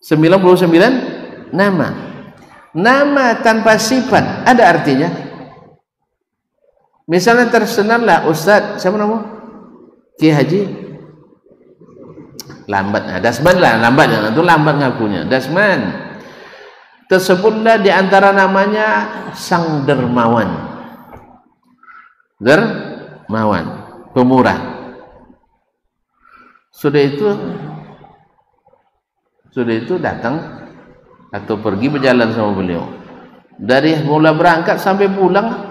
99 nama. Nama tanpa sifat ada artinya. Misalnya tersenarlah Ustaz, siapa nama? Kiai Haji lambat, nah, Dasman lah, lambat, itu lambat ngakunya. Dasman tersebutlah di antara namanya Sang Dermawan. Dermawan, pemurah. Sudah itu datang atau pergi berjalan sama beliau. Dari mula berangkat sampai pulang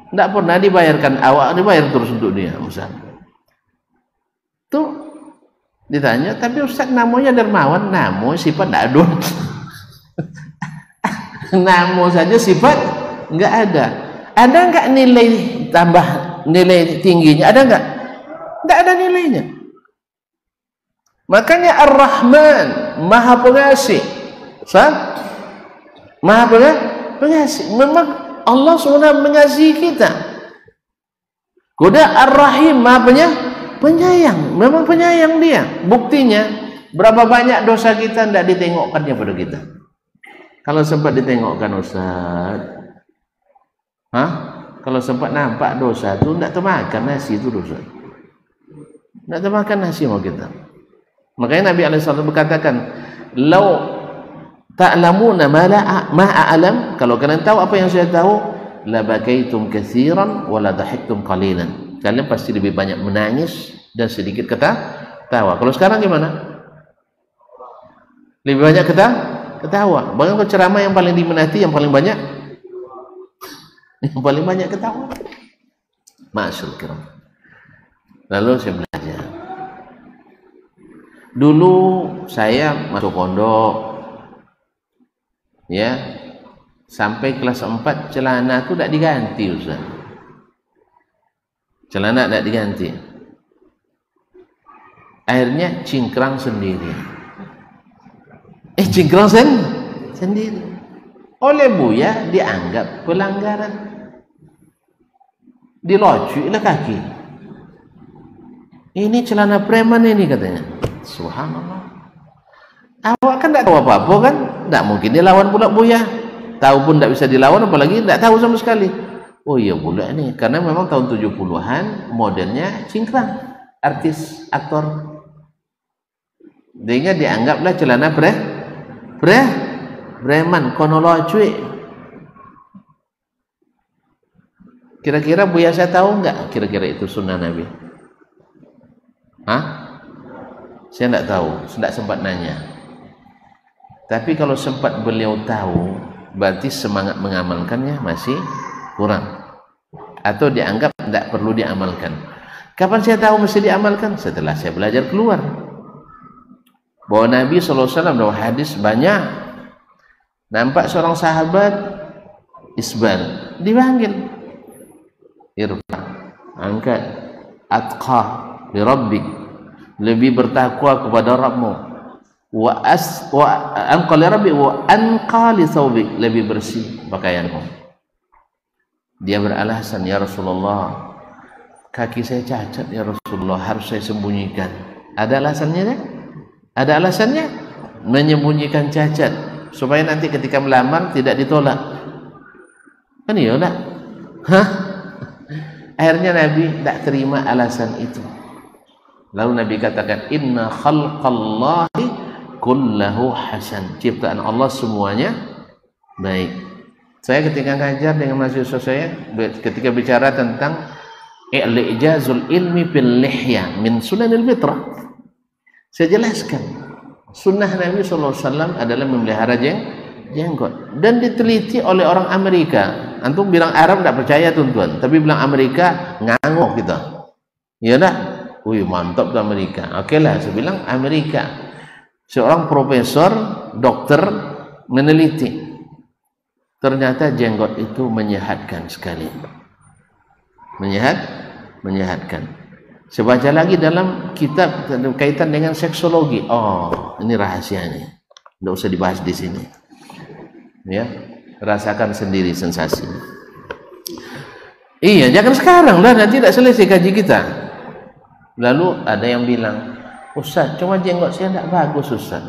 tidak pernah dibayarkan, awak dibayar terus untuk dia, Ustaz. Tuh ditanya, tapi Ustaz namanya Dermawan, namun sifat tidak ada. Namun saja sifat enggak ada. Ada enggak nilai tambah, nilai tingginya? Ada enggak? Enggak ada nilainya. Makanya Ar-Rahman, Maha Pengasih. Sah? Maha Pengasih. Memang Allah SWT mengasihi kita. Kuda Ar-Rahim, Maha Penyayang. Memang penyayang dia. Buktinya berapa banyak dosa kita tidak ditengokkannya pada kita. Kalau sempat ditengokkan Ustaz, kalau sempat nampak dosa itu tidak termakan nasi itu dosa. Tidak termakan nasi mau kita. Makanya Nabi SAW berkatakan, "Lau ta'lamuna ma a'lam," kalau kalian tahu apa yang saya tahu, la bakaitum katsiran wa la dhahiktum qalilan. Kalian pasti lebih banyak menangis dan sedikit ketawa. Kalau sekarang gimana? Lebih banyak ketawa. Bagaimana ceramah yang paling diminati, yang paling banyak ketawa. Masyaallah. Lalu saya belajar. Dulu saya masuk pondok, ya, sampai kelas 4 celana itu tidak diganti, Ustaz. Celana tidak diganti. Akhirnya cingkrang sendiri. Cingkrang sendiri. Oleh Buya dianggap pelanggaran. Dilocuklah kaki. Ini celana preman ini katanya. Subhanallah. Awak kan tidak tahu apa-apa kan? Tidak mungkin dilawan pula Buya. Tahu pun tidak bisa dilawan, apalagi tidak tahu sama sekali. Oh iya pula nih, karena memang tahun 70-an modelnya cingkrang, artis, aktor. Sehingga dianggaplah celana preman, konolocui. Kira-kira Buya saya tahu nggak kira-kira itu sunnah Nabi? Hah? Saya nggak tahu, tidak sempat nanya. Tapi kalau sempat beliau tahu, berarti semangat mengamalkannya masih kurang, atau dianggap tidak perlu diamalkan. Kapan saya tahu mesti diamalkan? Setelah saya belajar keluar bahwa Nabi SAW dalam hadis banyak nampak seorang sahabat isbal, dipanggil, irfa, angkat, atqa li rabbik, lebih bertakwa kepada Rabbmu, wa anqa li rabbik wa anqa li thawbik, lebih bersih pakaianmu. Dia beralasan, ya Rasulullah, kaki saya cacat ya Rasulullah, harus saya sembunyikan. Ada alasannya kan? Ada alasannya, menyembunyikan cacat supaya nanti ketika melamar tidak ditolak. Kan iya tak? Hah? Akhirnya Nabi tidak terima alasan itu. Lalu Nabi katakan, inna khalqallahi kullahu hasan, ciptaan Allah semuanya baik. Saya ketika ngajar dengan mahasiswa saya, ketika bicara tentang i'lijazul ilmi bil lihya min sunanil fitrah, saya jelaskan sunnah Nabi SAW adalah memelihara jenggot, dan diteliti oleh orang Amerika. Antum bilang Arab tidak percaya tuan-tuan, tapi bilang Amerika ngangok kita. Iya dah, wih mantap tuh Amerika. Oke lah, saya bilang Amerika. Seorang profesor dokter meneliti, ternyata jenggot itu menyehatkan sekali. Menyehatkan. Saya baca lagi dalam kitab kaitan dengan seksologi. Oh, ini rahasianya. Tidak usah dibahas di sini. Ya, rasakan sendiri sensasi. Iya, jangan sekarang lah, nanti tidak selesai kaji kita. Lalu ada yang bilang, Ustaz, cuma jenggot saya tidak bagus Ustaz.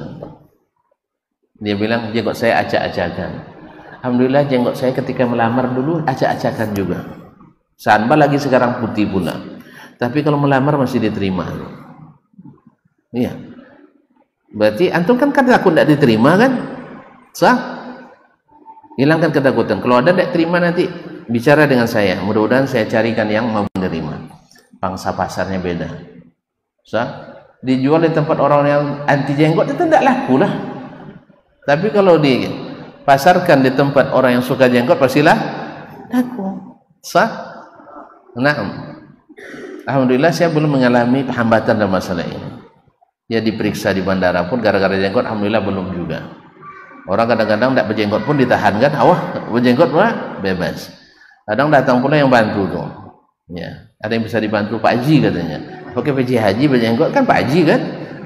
Dia bilang jenggot saya acak-acakan. Alhamdulillah jenggot saya ketika melamar dulu acak-acakan juga. Sampai lagi sekarang putih pula. Tapi kalau melamar masih diterima. Iya. Berarti antum kan takut tidak diterima kan? Sah? Hilangkan ketakutan. Kalau ada tidak terima nanti bicara dengan saya. Mudah-mudahan saya carikan yang mau menerima. Pangsa pasarnya beda. Sah? Dijual di tempat orang yang anti jenggot itu tidak laku lah. Tapi kalau dipasarkan di tempat orang yang suka jenggot pastilah laku. Sah? Nah, alhamdulillah saya belum mengalami hambatan dalam masalah ini. Ya diperiksa di bandara pun gara-gara jenggot, alhamdulillah belum juga. Orang kadang-kadang tidak berjenggot pun ditahan kan, awah berjenggot mah bebas. Kadang datang pula yang bantu tuh. Ya, ada yang bisa dibantu Pak Haji katanya. Oke, PJ Haji berjenggot kan Pak Haji kan?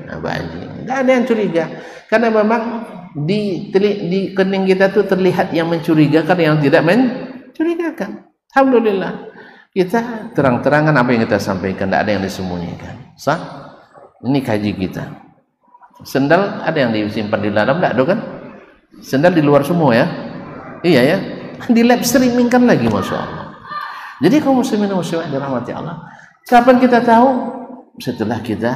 Nah, Pak Haji. Tidak ada yang curiga. Karena memang di kening kita tuh terlihat yang mencurigakan, yang tidak mencurigakan. Alhamdulillah. Kita terang-terangan apa yang kita sampaikan, tidak ada yang disembunyikan. Sah? Ini kaji kita. Sendal ada yang disimpan di dalam, tidak ada kan? Sendal di luar semua ya? Iya ya? Di live streaming kan lagi, Masya Allah. Jadi kaum muslimin dan muslimat dirahmati Allah, kapan kita tahu? Setelah kita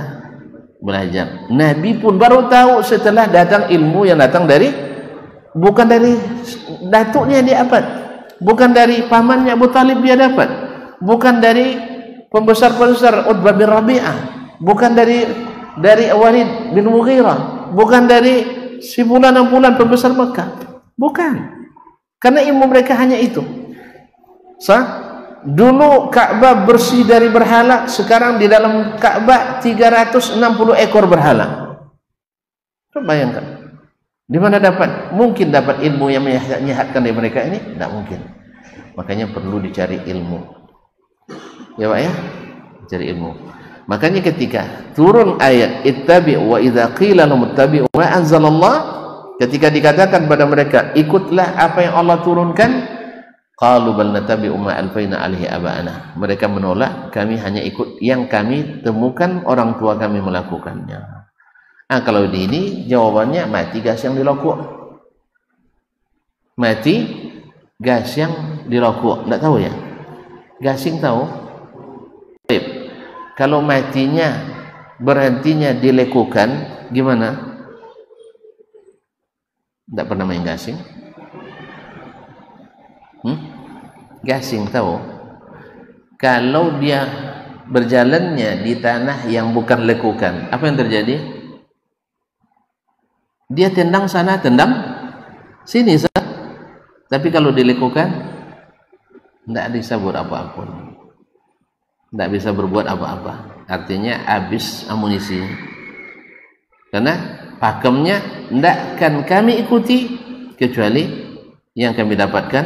belajar. Nabi pun baru tahu setelah datang ilmu yang datang dari, bukan dari datuknya dia dapat, bukan dari pamannya Abu Talib dia dapat, bukan dari pembesar-pembesar Utbah bin Rabi'ah, bukan dari Walid bin Mughirah, bukan dari si bulan pembesar Mekah, bukan. Karena ilmu mereka hanya itu. Sah? Dulu Ka'bah bersih dari berhala, sekarang di dalam Ka'bah 360 ekor berhala. Coba bayangkan. Di mana dapat? Mungkin dapat ilmu yang menyehatkan dari mereka ini? Tidak mungkin. Makanya perlu dicari ilmu. Ya Pak ya? Cari ilmu. Makanya ketika turun ayat ittabi' wa idza qila lahum ittabi'u ma anzalallah, ketika dikatakan pada mereka ikutlah apa yang Allah turunkan, qalu bal natabi'u ma alfaina alaihi aba'ana, mereka menolak, kami hanya ikut yang kami temukan orang tua kami melakukannya. Nah, kalau di ini jawabannya mati gas yang dirokok. Mati gas yang dirokok. Enggak tahu ya? Gasing tahu? Kalau matinya berhentinya dilekukan gimana? Tidak pernah main gasing? Gasing tahu? Kalau dia berjalannya di tanah yang bukan lekukan, apa yang terjadi? Dia tendang sana, tendang sini. Tapi kalau dilekukan, tidak bisa buat apa-apa, tidak bisa berbuat apa-apa. Artinya habis amunisi. Karena pakemnya tidak akan kami ikuti kecuali yang kami dapatkan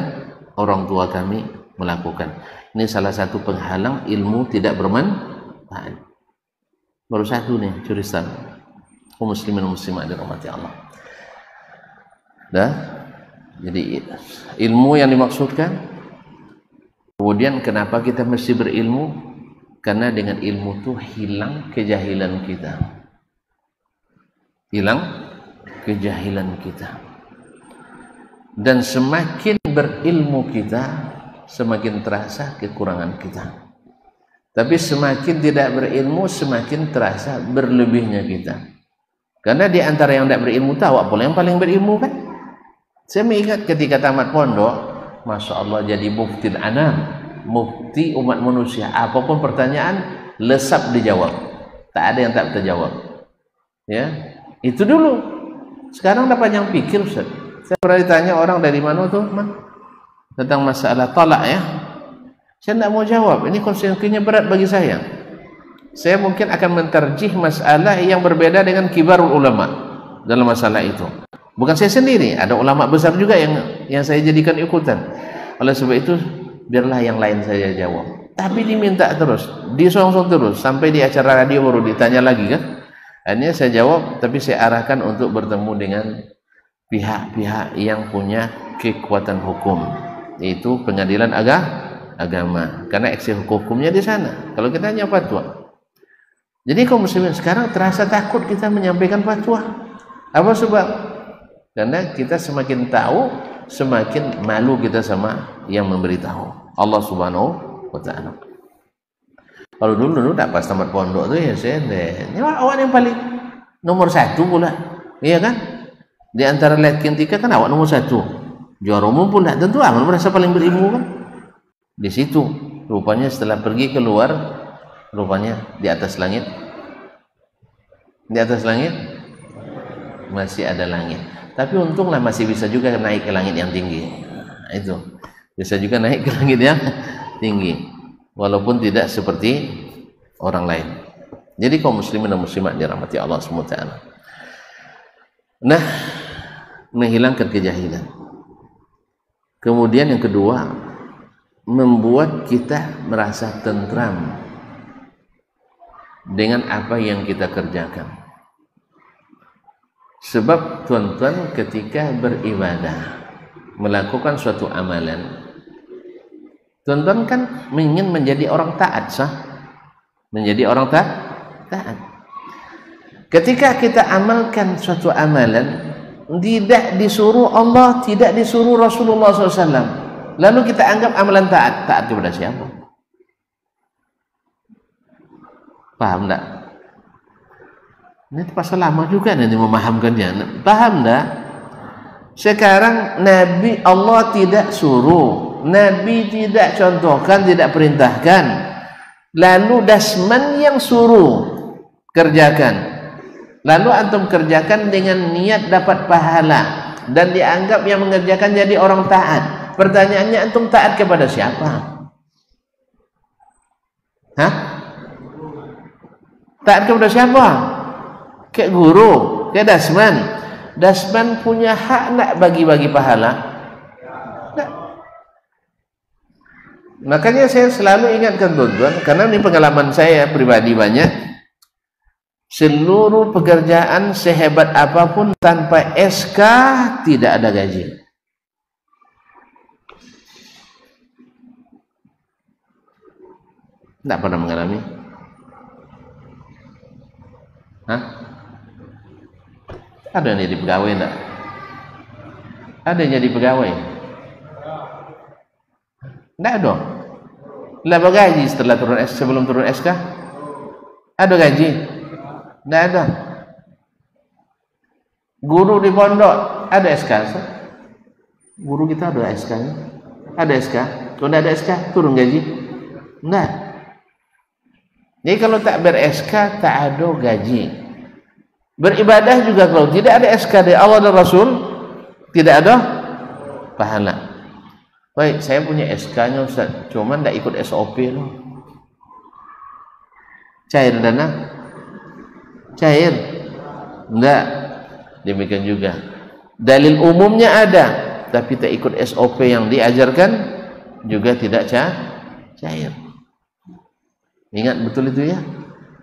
orang tua kami melakukan. Ini salah satu penghalang ilmu tidak bermanfaat. Baru satu nih curisan. Kaum muslimin dan muslimat dirahmati Allah. Dah. Jadi ilmu yang dimaksudkan. Kemudian kenapa kita mesti berilmu? Karena dengan ilmu itu hilang kejahilan kita. Hilang kejahilan kita. Dan semakin berilmu kita, semakin terasa kekurangan kita. Tapi semakin tidak berilmu, semakin terasa berlebihnya kita. Karena di antara yang tidak berilmu tahu apa pula yang paling berilmu kan? Saya mengingat ketika tamat pondok, Masya Allah jadi mufti anam, mufti umat manusia. Apapun pertanyaan lesap dijawab, tak ada yang tak terjawab. Ya, itu dulu. Sekarang dapat yang pikir, Ustaz. Saya pernah ditanya orang dari mana tuh, tentang masalah talak ya. Saya tidak mau jawab. Ini konsekuensinya berat bagi saya. Saya mungkin akan menterjih masalah yang berbeda dengan kibarul ulama dalam masalah itu. Bukan saya sendiri, ada ulama besar juga yang saya jadikan ikutan. Oleh sebab itu, biarlah yang lain saya jawab. Tapi diminta terus, disonsong terus, sampai di acara radio baru ditanya lagi kan. Akhirnya saya jawab, tapi saya arahkan untuk bertemu dengan pihak-pihak yang punya kekuatan hukum, yaitu pengadilan agama. Karena eksekusi hukumnya di sana. Kalau kita hanya fatwa. Jadi kaum muslimin sekarang terasa takut kita menyampaikan fatwa. Apa sebab? Karena kita semakin tahu, semakin malu kita sama yang memberitahu. Allah Subhanahu wa Ta'ala. Kalau dulu tak pas tamat pondok tuh ya saya ini awak yang paling nomor 1 pula, iya kan? Di antara lelaki tiga kan awak nomor 1. Juara umum pun tak tentu aman merasa paling berilmu kan? Di situ rupanya setelah pergi keluar, rupanya di atas langit masih ada langit. Tapi untunglah masih bisa juga naik ke langit yang tinggi. Nah, itu bisa juga naik ke langit yang tinggi, walaupun tidak seperti orang lain. Jadi kaum muslimin dan muslimat dirahmati Allah SWT. Nah, menghilangkan kejahilan. Kemudian yang kedua, membuat kita merasa tentram dengan apa yang kita kerjakan. Sebab tuan-tuan ketika beribadah, melakukan suatu amalan, tuan-tuan kan ingin menjadi orang taat, sah? Menjadi orang taat. Ketika kita amalkan suatu amalan, tidak disuruh Allah, tidak disuruh Rasulullah SAW, lalu kita anggap amalan taat kepada siapa? Paham tak? Ini pasal lama juga nanti memahamkannya. Paham tak? Sekarang Nabi Allah tidak suruh, Nabi tidak contohkan, tidak perintahkan, lalu dasman yang suruh kerjakan, lalu antum kerjakan dengan niat dapat pahala dan dianggap yang mengerjakan jadi orang taat. Pertanyaannya, antum taat kepada siapa? Hah? Taat kepada siapa? Kayak guru, kayak dasman. Dasman punya hak nak bagi-bagi pahala? Nah. Makanya saya selalu ingatkan tuan-tuan, karena ini pengalaman saya pribadi banyak. Seluruh pekerjaan sehebat apapun tanpa SK tidak ada gaji. Tidak pernah mengalami? Hah? Ada yang jadi pegawai enggak? Ada yang jadi pegawai? Enggak dong. Lah gaji setelah turun SK, sebelum turun SK? Ada gaji? Enggak ada. Guru di pondok ada SK? Guru kita ada SK-nya? Ada SK? Kalau enggak ada SK, turun gaji? Enggak. Jadi kalau tak ber-SK tak ada gaji. Beribadah juga kalau tidak ada SK dari Allah dan Rasul tidak ada pahala. Baik, saya punya SK-nya Ustaz, cuman tidak ikut SOP loh. Cair dana? Cair? Enggak. Demikian juga. Dalil umumnya ada, tapi tak ikut SOP yang diajarkan juga tidak cair. Ingat betul itu ya?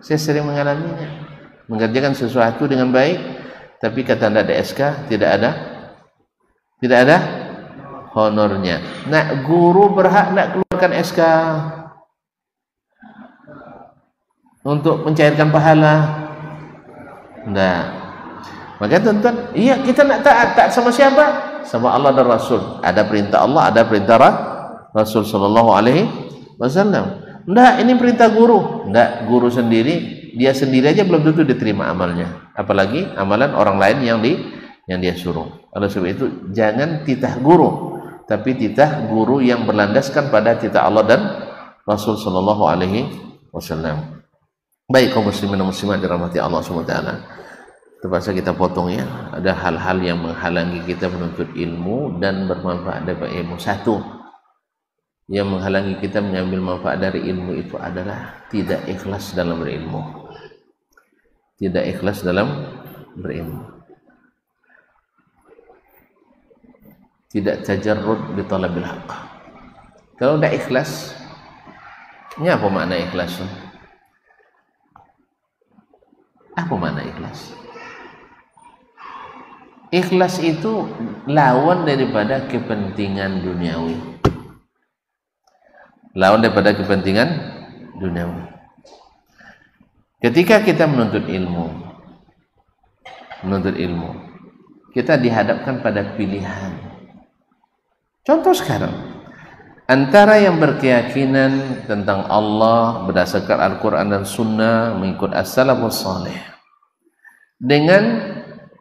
Saya sering mengalaminya. Mengerjakan sesuatu dengan baik, tapi kata tidak ada SK, tidak ada honornya. Nak guru berhak nak keluarkan SK untuk mencairkan pahala? Tidak. Maka tuan-tuan, iya kita nak taat sama siapa? Sama Allah dan Rasul. Ada perintah Allah, ada perintah Rasul sallallahu alaihi wasallam. Tidak, ini perintah guru. Tidak, guru sendiri, dia sendiri aja belum tentu diterima amalnya. Apalagi amalan orang lain yang dia suruh. Oleh sebab itu, jangan titah guru, tapi titah guru yang berlandaskan pada titah Allah dan Rasul sallallahu alaihi wasallam. Baik kaum muslimin dan muslimat dirahmati Allah Subhanahu wa taala. Terpaksa kita potong ya. Ada hal-hal yang menghalangi kita menuntut ilmu dan bermanfaat dari ilmu. Satu yang menghalangi kita mengambil manfaat dari ilmu itu adalah tidak ikhlas dalam berilmu. Tidak ikhlas dalam berilmu. Tidak tajarrud bi talabil haqq. Kalau tidak ikhlas, ini apa makna ikhlas? Apa makna ikhlas? Ikhlas itu lawan daripada kepentingan duniawi. Lawan daripada kepentingan duniawi. Ketika kita menuntut ilmu, kita dihadapkan pada pilihan. Contoh sekarang, antara yang berkeyakinan tentang Allah berdasarkan Al-Quran dan Sunnah, mengikut as-salafus salih, dengan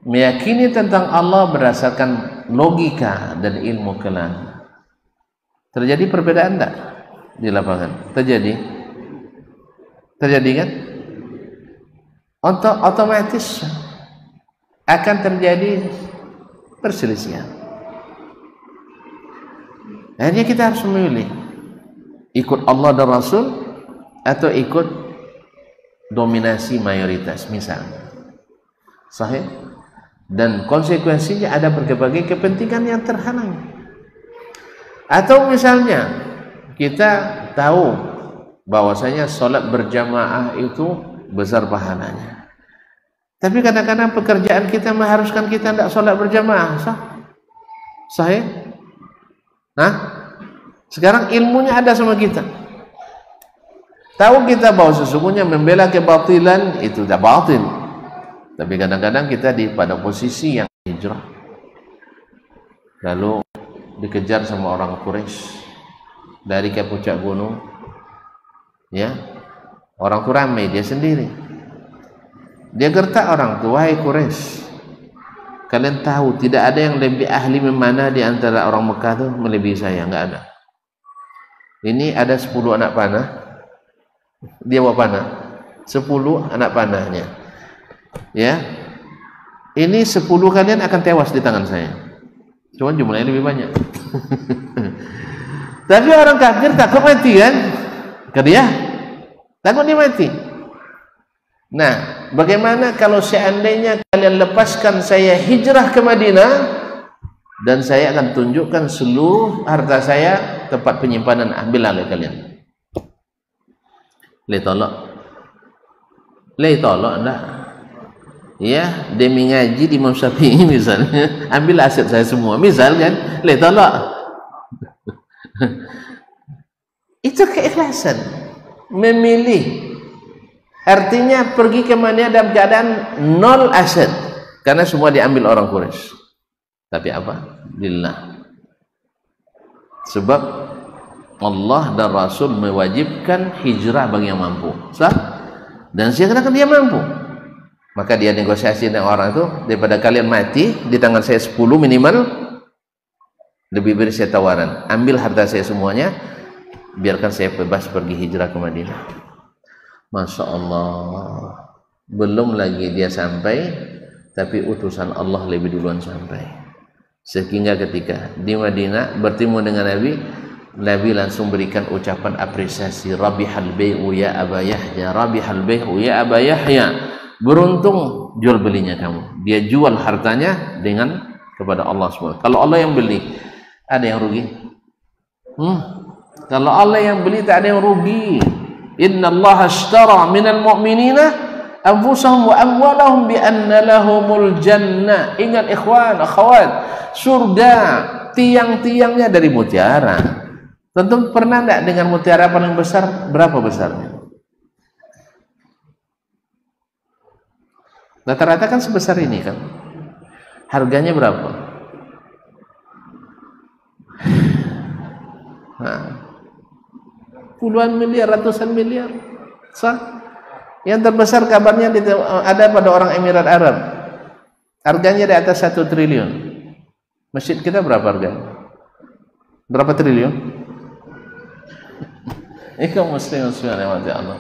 meyakini tentang Allah berdasarkan logika dan ilmu kalam. Terjadi perbedaan tak di lapangan? Terjadi kan? Otomatis akan terjadi perselisihan. Akhirnya kita harus memilih, ikut Allah dan Rasul atau ikut dominasi mayoritas misalnya. Sahih? Dan konsekuensinya ada berbagai kepentingan yang terhalang. Atau misalnya kita tahu bahwasanya sholat berjamaah itu besar pahalanya, tapi kadang-kadang pekerjaan kita mengharuskan kita tidak sholat berjamaah. Sahih? Nah, sekarang ilmunya ada sama kita. Tahu kita bahwa sesungguhnya membela kebatilan itu tidak batil. Tapi kadang-kadang kita pada posisi yang hijrah, lalu dikejar sama orang Quraisy dari ke puncak gunung, ya, orang itu ramai, dia sendiri, dia gertak orang itu, wahai Quraisy, kalian tahu tidak ada yang lebih ahli memanah di antara orang Mekah itu melebihi saya, enggak ada. Ini ada 10 anak panah, dia bawa panah, 10 anak panahnya. Ya, ini 10 kalian akan tewas di tangan saya. Cuma jumlahnya lebih banyak. Tapi orang kafir takut mati kan? Dia takut dia mati. Nah, bagaimana kalau seandainya kalian lepaskan saya hijrah ke Madinah dan saya akan tunjukkan seluruh harta saya tempat penyimpanan, ambil oleh kalian. Lei tolak enggak? Ya, demi ngaji di Imam Syafi'i misalnya, ambil aset saya semua, misal kan, tolak. Itu keikhlasan, memilih. Artinya pergi ke mana dalam keadaan nol aset, karena semua diambil orang Quraisy. Tapi apa? Lillah. Sebab Allah dan Rasul mewajibkan hijrah bagi yang mampu. Sah? Dan sekarang dia mampu. Maka dia negosiasi dengan orang itu, daripada kalian mati di tangan saya 10 minimal, lebih beri saya tawaran, ambil harta saya semuanya, biarkan saya bebas pergi hijrah ke Madinah. Masya Allah, belum lagi dia sampai, tapi utusan Allah lebih duluan sampai. Sehingga ketika di Madinah bertemu dengan Nabi, Nabi langsung berikan ucapan apresiasi, Rabihal bai'u ya Aba Yahya, Rabihal bai'u ya Aba Yahya. Beruntung jual belinya kamu. Dia jual hartanya dengan kepada Allah SWT. Kalau Allah yang beli, ada yang rugi? Kalau Allah yang beli, tak ada yang rugi. Inna Allah ashtara minal mu'minina anfusahum wa amwalahum bi anna lahumul jannah. Ingat ikhwan, akhwat, surga tiang-tiangnya dari mutiara. Tentu pernah enggak dengan mutiara paling besar? Berapa besarnya? Rata-rata kan sebesar ini kan. Harganya berapa? Nah, puluhan miliar, ratusan miliar. Sah? Yang terbesar kabarnya ada pada orang Emirat Arab. Harganya di atas 1 triliun. Masjid kita berapa harganya? Berapa triliun? Ikhwan muslimin yang mati Allah.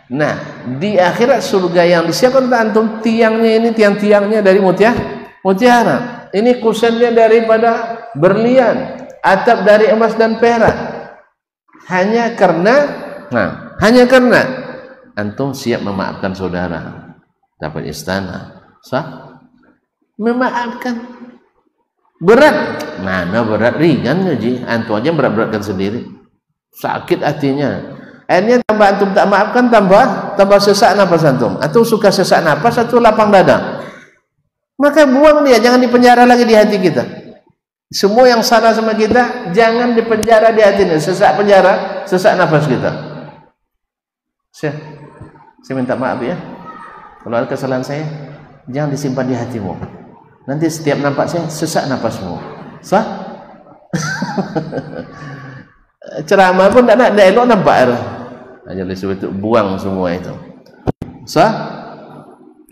Nah, di akhirat surga yang disiapkan untuk antum, tiangnya ini tiang-tiangnya dari mutiara. Ini kusennya daripada berlian, atap dari emas dan perak. Hanya karena antum siap memaafkan saudara, dapat istana. Sah? Memaafkan. Berat. Mana berat, ringan ngaji. Antum aja berat-beratkan sendiri. Sakit hatinya. Akhirnya tambah antum tak maafkan, tambah sesak nafas antum. Antum suka sesak nafas atau lapang dada. Maka buang dia, jangan dipenjara lagi di hati kita. Semua yang salah sama kita jangan dipenjara di hati ini. Sesak penjara, sesak nafas kita. Saya minta maaf ya. Kalau ada kesalahan saya, jangan disimpan di hatimu. Nanti setiap nampak saya, sesak nafasmu. Sah? Ceramah pun tidak elok nampak. Hanya disebut itu, buang semua itu. Sah?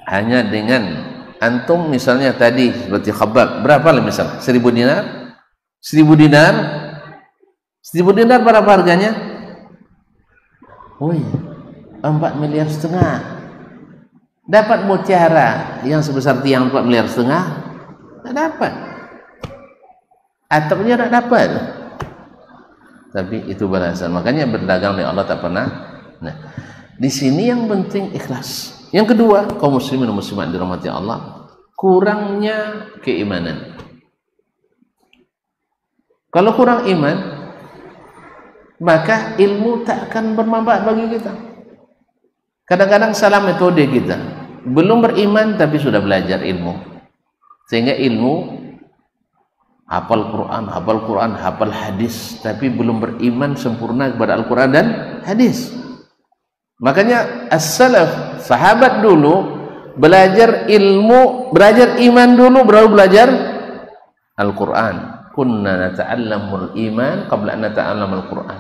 Hanya dengan antum misalnya tadi seperti Khabbab, berapa lah misalnya? 1000 dinar? 1000 dinar? 1000 dinar berapa harganya? Oh iya, 4,5 miliar. Dapat mutiara yang sebesar tiang 4,5 miliar? Tak dapat. Atapnya tak dapat. Tapi itu balasan. Makanya berdagang oleh Allah tak pernah. Nah, di sini yang penting ikhlas. Yang kedua, kaum muslimin dan muslimat dirahmati Allah, kurangnya keimanan. Kalau kurang iman, maka ilmu tak akan bermanfaat bagi kita. Kadang-kadang salah metode kita. Belum beriman tapi sudah belajar ilmu. Sehingga ilmu hafal Quran, hafal hadis, tapi belum beriman sempurna kepada Al-Quran dan hadis. Makanya as-salaf, sahabat dulu belajar ilmu, belajar iman dulu, baru belajar Al-Quran. Kunna nata'allamul iman qabla an nata'allamul Quran.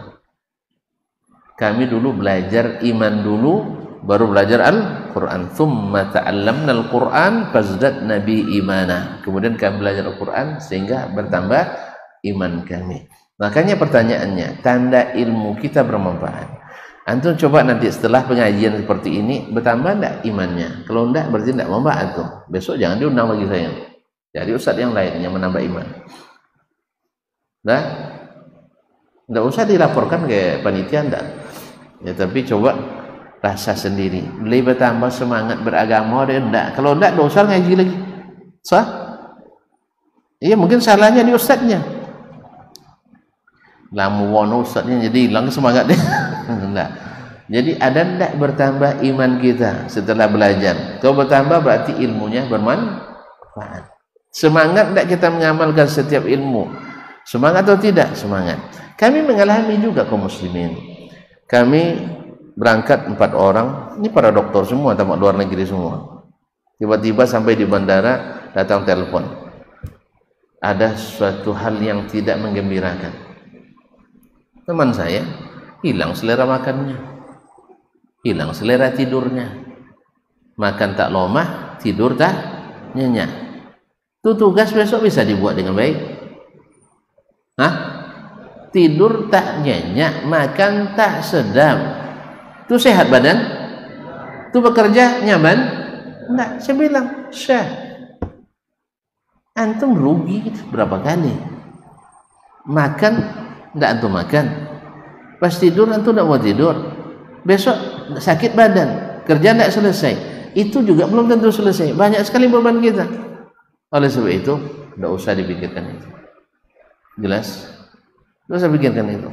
Kami dulu belajar iman dulu, baru belajar Al-Quran. Thumma ta'allamnal Quran fazdadna bi imana. Kemudian kami belajar Al-Quran sehingga bertambah iman kami. Makanya pertanyaannya, tanda ilmu kita bermanfaat. Antum coba nanti setelah pengajian seperti ini, bertambah enggak imannya? Kalau enggak, berarti enggak manfaat tuh. Besok jangan diundang lagi saya. Jadi ustaz yang lain yang menambah iman. Nah, enggak usah dilaporkan ke panitia enggak. Ya, tapi coba rasa sendiri, lebih bertambah semangat beragama dia enggak. Kalau enggak dosa ngaji lagi. Sah? Iya, mungkin salahnya di ustaznya. Lamu wono ustaznya jadi hilang semangat dia. Enggak. Jadi ada enggak bertambah iman kita setelah belajar? Kalau bertambah berarti ilmunya bermanfaat. Semangat enggak kita mengamalkan setiap ilmu? Semangat atau tidak? Semangat. Kami mengalami juga kaum muslimin. Kami berangkat 4 orang, ini para dokter semua, tamat luar negeri semua. Tiba-tiba sampai di bandara, datang telepon. Ada suatu hal yang tidak menggembirakan. Teman saya hilang selera makannya, hilang selera tidurnya, makan tak lomah, tidur tak nyenyak. Itu tugas besok bisa dibuat dengan baik? Hah? tidur tak nyenyak, makan tak sedap, itu sehat badan? Itu bekerja nyaman? Enggak. Saya bilang, Syekh, antum rugi berapa kali? Makan enggak antum makan, pas tidur antum enggak mau tidur, besok sakit badan, kerja enggak selesai, itu juga belum tentu selesai, banyak sekali beban kita. Oleh sebab itu enggak usah dipikirkan itu. Jelas? Enggak usah pikirkan itu,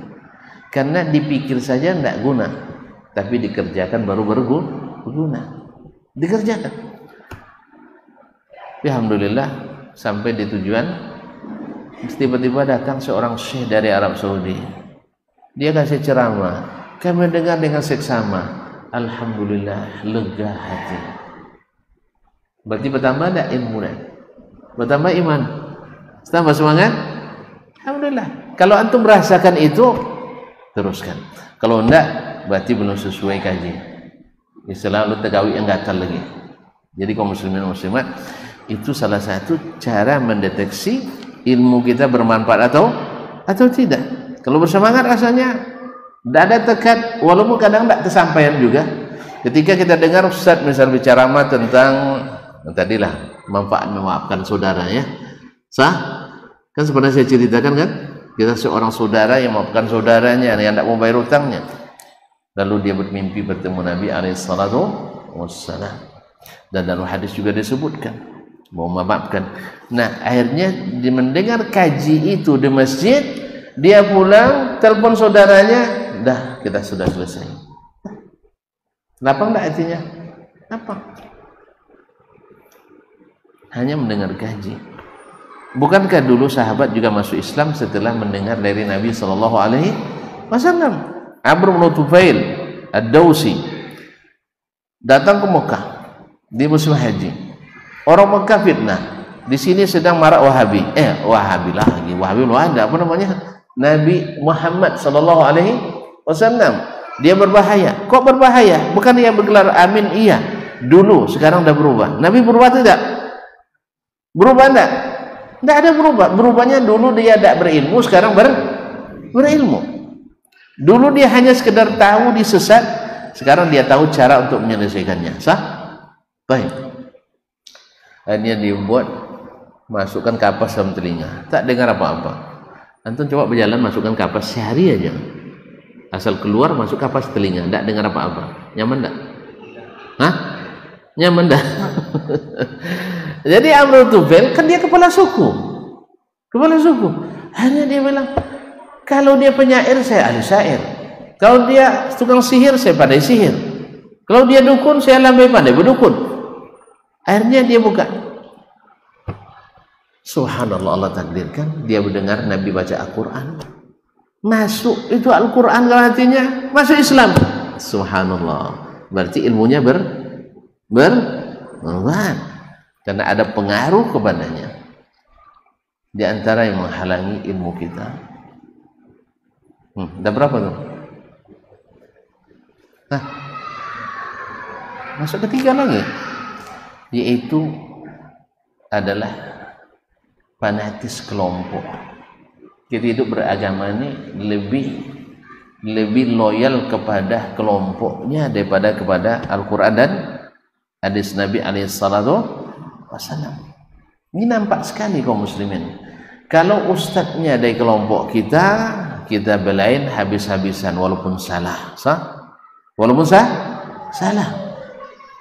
karena dipikir saja enggak guna, tapi dikerjakan baru berguna. Dikerjakan. Alhamdulillah sampai di tujuan, tiba-tiba datang seorang syekh dari Arab Saudi. Dia kasih ceramah, kami dengar dengan seksama. Alhamdulillah, lega hati. Berarti bertambah enggak ilmu? Bertambah iman? Tambah semangat? Alhamdulillah. Kalau antum merasakan itu, teruskan. Kalau enggak, berarti belum sesuai kaji. Istilah lu tegawi yang gatal lagi. Jadi kaum muslimin muslimat, itu salah satu cara mendeteksi ilmu kita bermanfaat atau tidak. Kalau bersemangat rasanya tidak ada tekad, walaupun kadang tidak tersampaikan juga. Ketika kita dengar Ustaz misal bicara tentang tadilah manfaat memaafkan saudara, ya sah? Kan sebenarnya saya ceritakan kan, kita seorang saudara yang memaafkan saudaranya yang tidak mau bayar utangnya, lalu dia bermimpi bertemu Nabi alaihissalatu wassalam, dan dalam hadis juga disebutkan mau memaafkan. Nah, akhirnya dia mendengar kaji itu di masjid, dia pulang telepon saudaranya, dah kita sudah selesai. Kenapa enggak artinya? Apa? Hanya mendengar kaji. Bukankah dulu sahabat juga masuk Islam setelah mendengar dari Nabi sallallahu alaihi wasallam? Amr bin Tufail Ad-Dawsi datang ke Mekah di musim haji. Orang Mekah fitnah. Di sini sedang marak Wahabi. Wahabi lagi. Wahabi belum ada. Apa namanya? Nabi Muhammad sallallahu alaihi wasallam. Dia berbahaya. Kok berbahaya? Bukan dia bergelar amin, iya. Dulu, sekarang sudah berubah. Nabi berubah tidak? Berubah enggak? Tidak ada berubah. Berubahnya dulu dia tidak berilmu, sekarang berilmu. Dulu dia hanya sekedar tahu disesat, sekarang dia tahu cara untuk menyelesaikannya. Sah? Baik. Akhirnya dibuat, masukkan kapas dalam telinga, tak dengar apa-apa. Antum coba berjalan, masukkan kapas sehari aja, asal keluar masuk kapas telinga, tak dengar apa-apa. Nyaman tak? Hah? Nyaman tak? Jadi Amr Tufail kan dia kepala suku. Akhirnya dia bilang, kalau dia penyair, saya ahli syair. Kalau dia tukang sihir, saya pandai sihir. Kalau dia dukun, saya lebih pandai berdukun. Akhirnya dia buka. Subhanallah, Allah takdirkan dia mendengar Nabi baca Al-Quran. Masuk itu Al-Quran dalam hatinya, masuk Islam. Subhanallah. Berarti ilmunya bermanfaat. Karena ada pengaruh kepadanya. Di antara yang menghalangi ilmu kita. Dah berapa tuh? Nah, masuk ketiga lagi, yaitu adalah fanatis kelompok. Kita hidup beragama ini lebih loyal kepada kelompoknya daripada kepada Al-Quran dan hadis Nabi alaihissalatu wassalam. Ini nampak sekali kaum muslimin. Kalau ustadznya dari kelompok kita belain habis-habisan walaupun salah. Walaupun salah.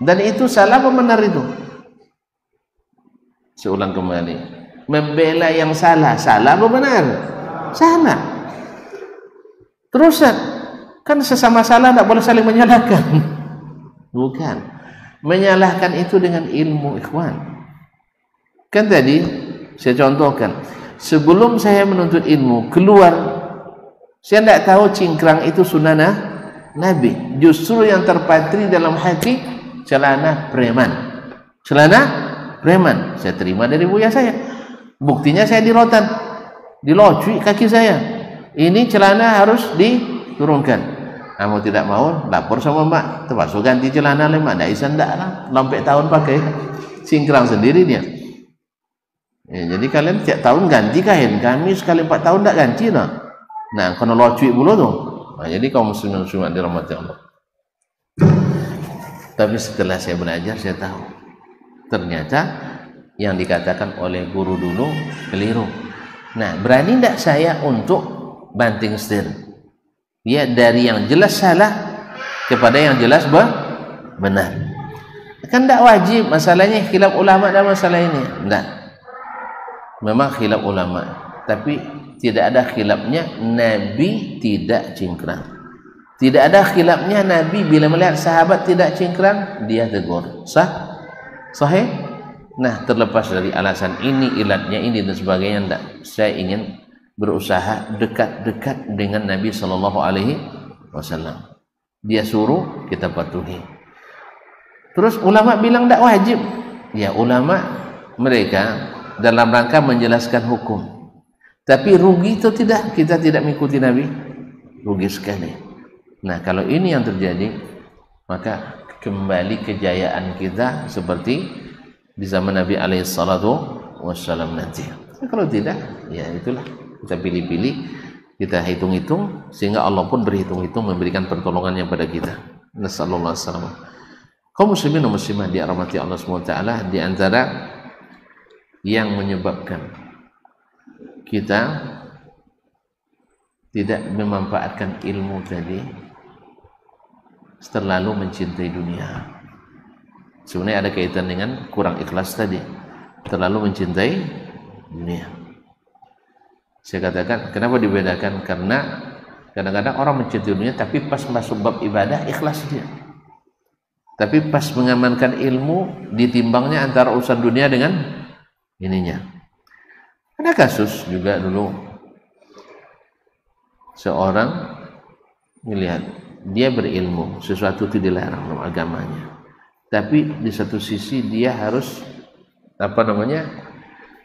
Dan itu salah apa benar itu? Saya ulang kembali. Membela yang salah apa benar? Salah. Terusan, kan sesama salah tidak boleh saling menyalahkan. Bukan. Menyalahkan itu dengan ilmu, ikhwan. Kan tadi saya contohkan, sebelum saya menuntut ilmu keluar, saya tidak tahu cingkrang itu sunnah Nabi. Justru yang terpatri dalam hati celana preman. Saya terima dari buya saya. Buktinya saya dirotan, dilocui kaki saya. Ini celana harus diturunkan. Kamu tidak mau, lapor sama mbak, terpaksa ganti celana lemah. Tidak bisa, tidak lah, sampai tahun pakai cingkrang sendiri dia. Ya, jadi kalian tiap tahun ganti kain, kami sekali 4 tahun tidak ganti lah. Nah, kena locuit pula tu. Nah, jadi kaum muslimin muslimat dirahmati Allah. Tapi setelah saya belajar, saya tahu ternyata yang dikatakan oleh guru dulu keliru. Nah, berani tidak saya untuk banting setir? Ya, dari yang jelas salah kepada yang jelas benar. Kan tidak wajib, masalahnya khilaf ulama dalam masalah ini. Tidak. Memang khilaf ulama, tapi tidak ada khilafnya Nabi tidak cingkrang. Tidak ada khilafnya Nabi bila melihat sahabat tidak cingkrang, dia tegur. Sah? Sahih? Nah, terlepas dari alasan ini, ilatnya ini dan sebagainya, tidak. Saya ingin berusaha dekat-dekat dengan Nabi SAW. Dia suruh, kita patuhi. Terus ulama bilang tidak wajib. Ya, ulama mereka dalam rangka menjelaskan hukum. Tapi rugi itu tidak, kita tidak mengikuti Nabi, rugi sekali. Nah, kalau ini yang terjadi, maka kembali kejayaan kita seperti di zaman Nabi SAW nanti. Nah, kalau tidak, ya itulah, kita pilih-pilih, kita hitung-hitung, sehingga Allah pun berhitung-hitung memberikan pertolongannya pada kita. Nasallallahu alaihi wasallam. Kaum muslimin dan muslimah dirahmati Allah SWT, di antara yang menyebabkan kita tidak memanfaatkan ilmu tadi, terlalu mencintai dunia. Sebenarnya ada kaitan dengan kurang ikhlas tadi, terlalu mencintai dunia. Saya katakan kenapa dibedakan, karena kadang-kadang orang mencintai dunia tapi pas masuk bab ibadah ikhlas dia, tapi pas mengamankan ilmu ditimbangnya antara urusan dunia dengan ininya. Ada kasus juga dulu, seorang melihat dia berilmu, sesuatu itu dilarang dalam agamanya, tapi di satu sisi dia harus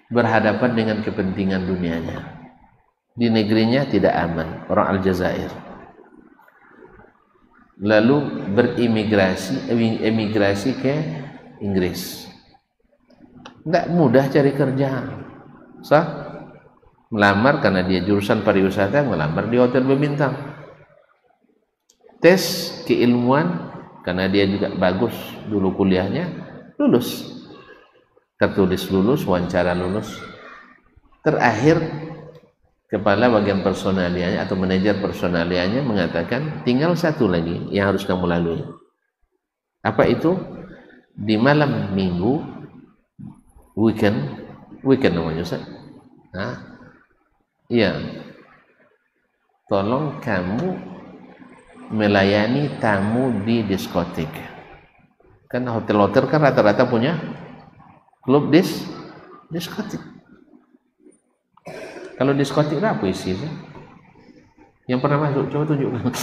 berhadapan dengan kepentingan dunianya. Di negerinya tidak aman, orang Aljazair, lalu emigrasi ke Inggris. Tidak mudah cari kerja, sah? Melamar karena dia jurusan pariwisata, melamar di hotel berbintang. Tes keilmuan karena dia juga bagus dulu kuliahnya, lulus. Tertulis lulus, wawancara lulus. Terakhir kepala bagian personalianya atau manajer personalianya mengatakan tinggal satu lagi yang harus kamu lalui. Apa itu? Di malam minggu, weekend namanya Ustaz. Nah, iya, tolong kamu melayani tamu di diskotik. Kan hotel-hotel kan rata-rata punya klub diskotik. Kalau diskotik apa isi sih? Yang pernah masuk, coba tunjukkan.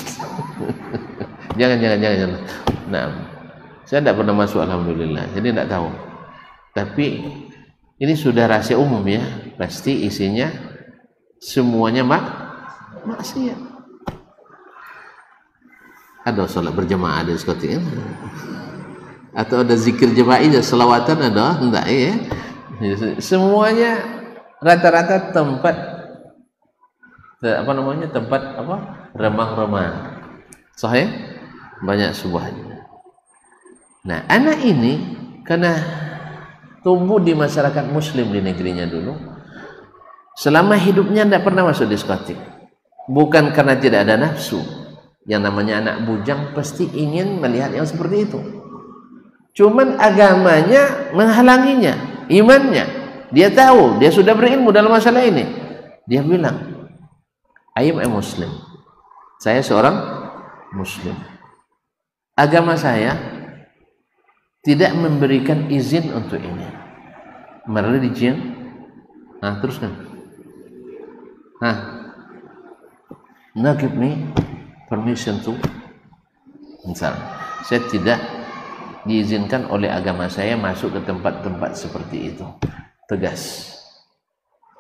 jangan. Nah, saya tidak pernah masuk, alhamdulillah. Jadi tidak tahu. Tapi ini sudah rahasia umum ya. Pasti isinya semuanya maksiat. Ada sholat berjamaah ada diskotik, atau ada zikir jama'i, ada selawatan, ada enggak ya? Semuanya rata-rata tempat remang-remang. Sahih? Banyak subhannya. Nah, anak ini karena tumbuh di masyarakat muslim di negerinya dulu, selama hidupnya tidak pernah masuk diskotik. Bukan karena tidak ada nafsu. Yang namanya anak bujang pasti ingin melihat yang seperti itu. Cuman agamanya menghalanginya, imannya. Dia tahu, dia sudah berilmu dalam masalah ini. Dia bilang, I am a Muslim. Saya seorang Muslim. Agama saya tidak memberikan izin untuk ini. Religion. Nah, teruskan. No give me permission to. Misalnya, saya tidak diizinkan oleh agama saya masuk ke tempat-tempat seperti itu. Tegas,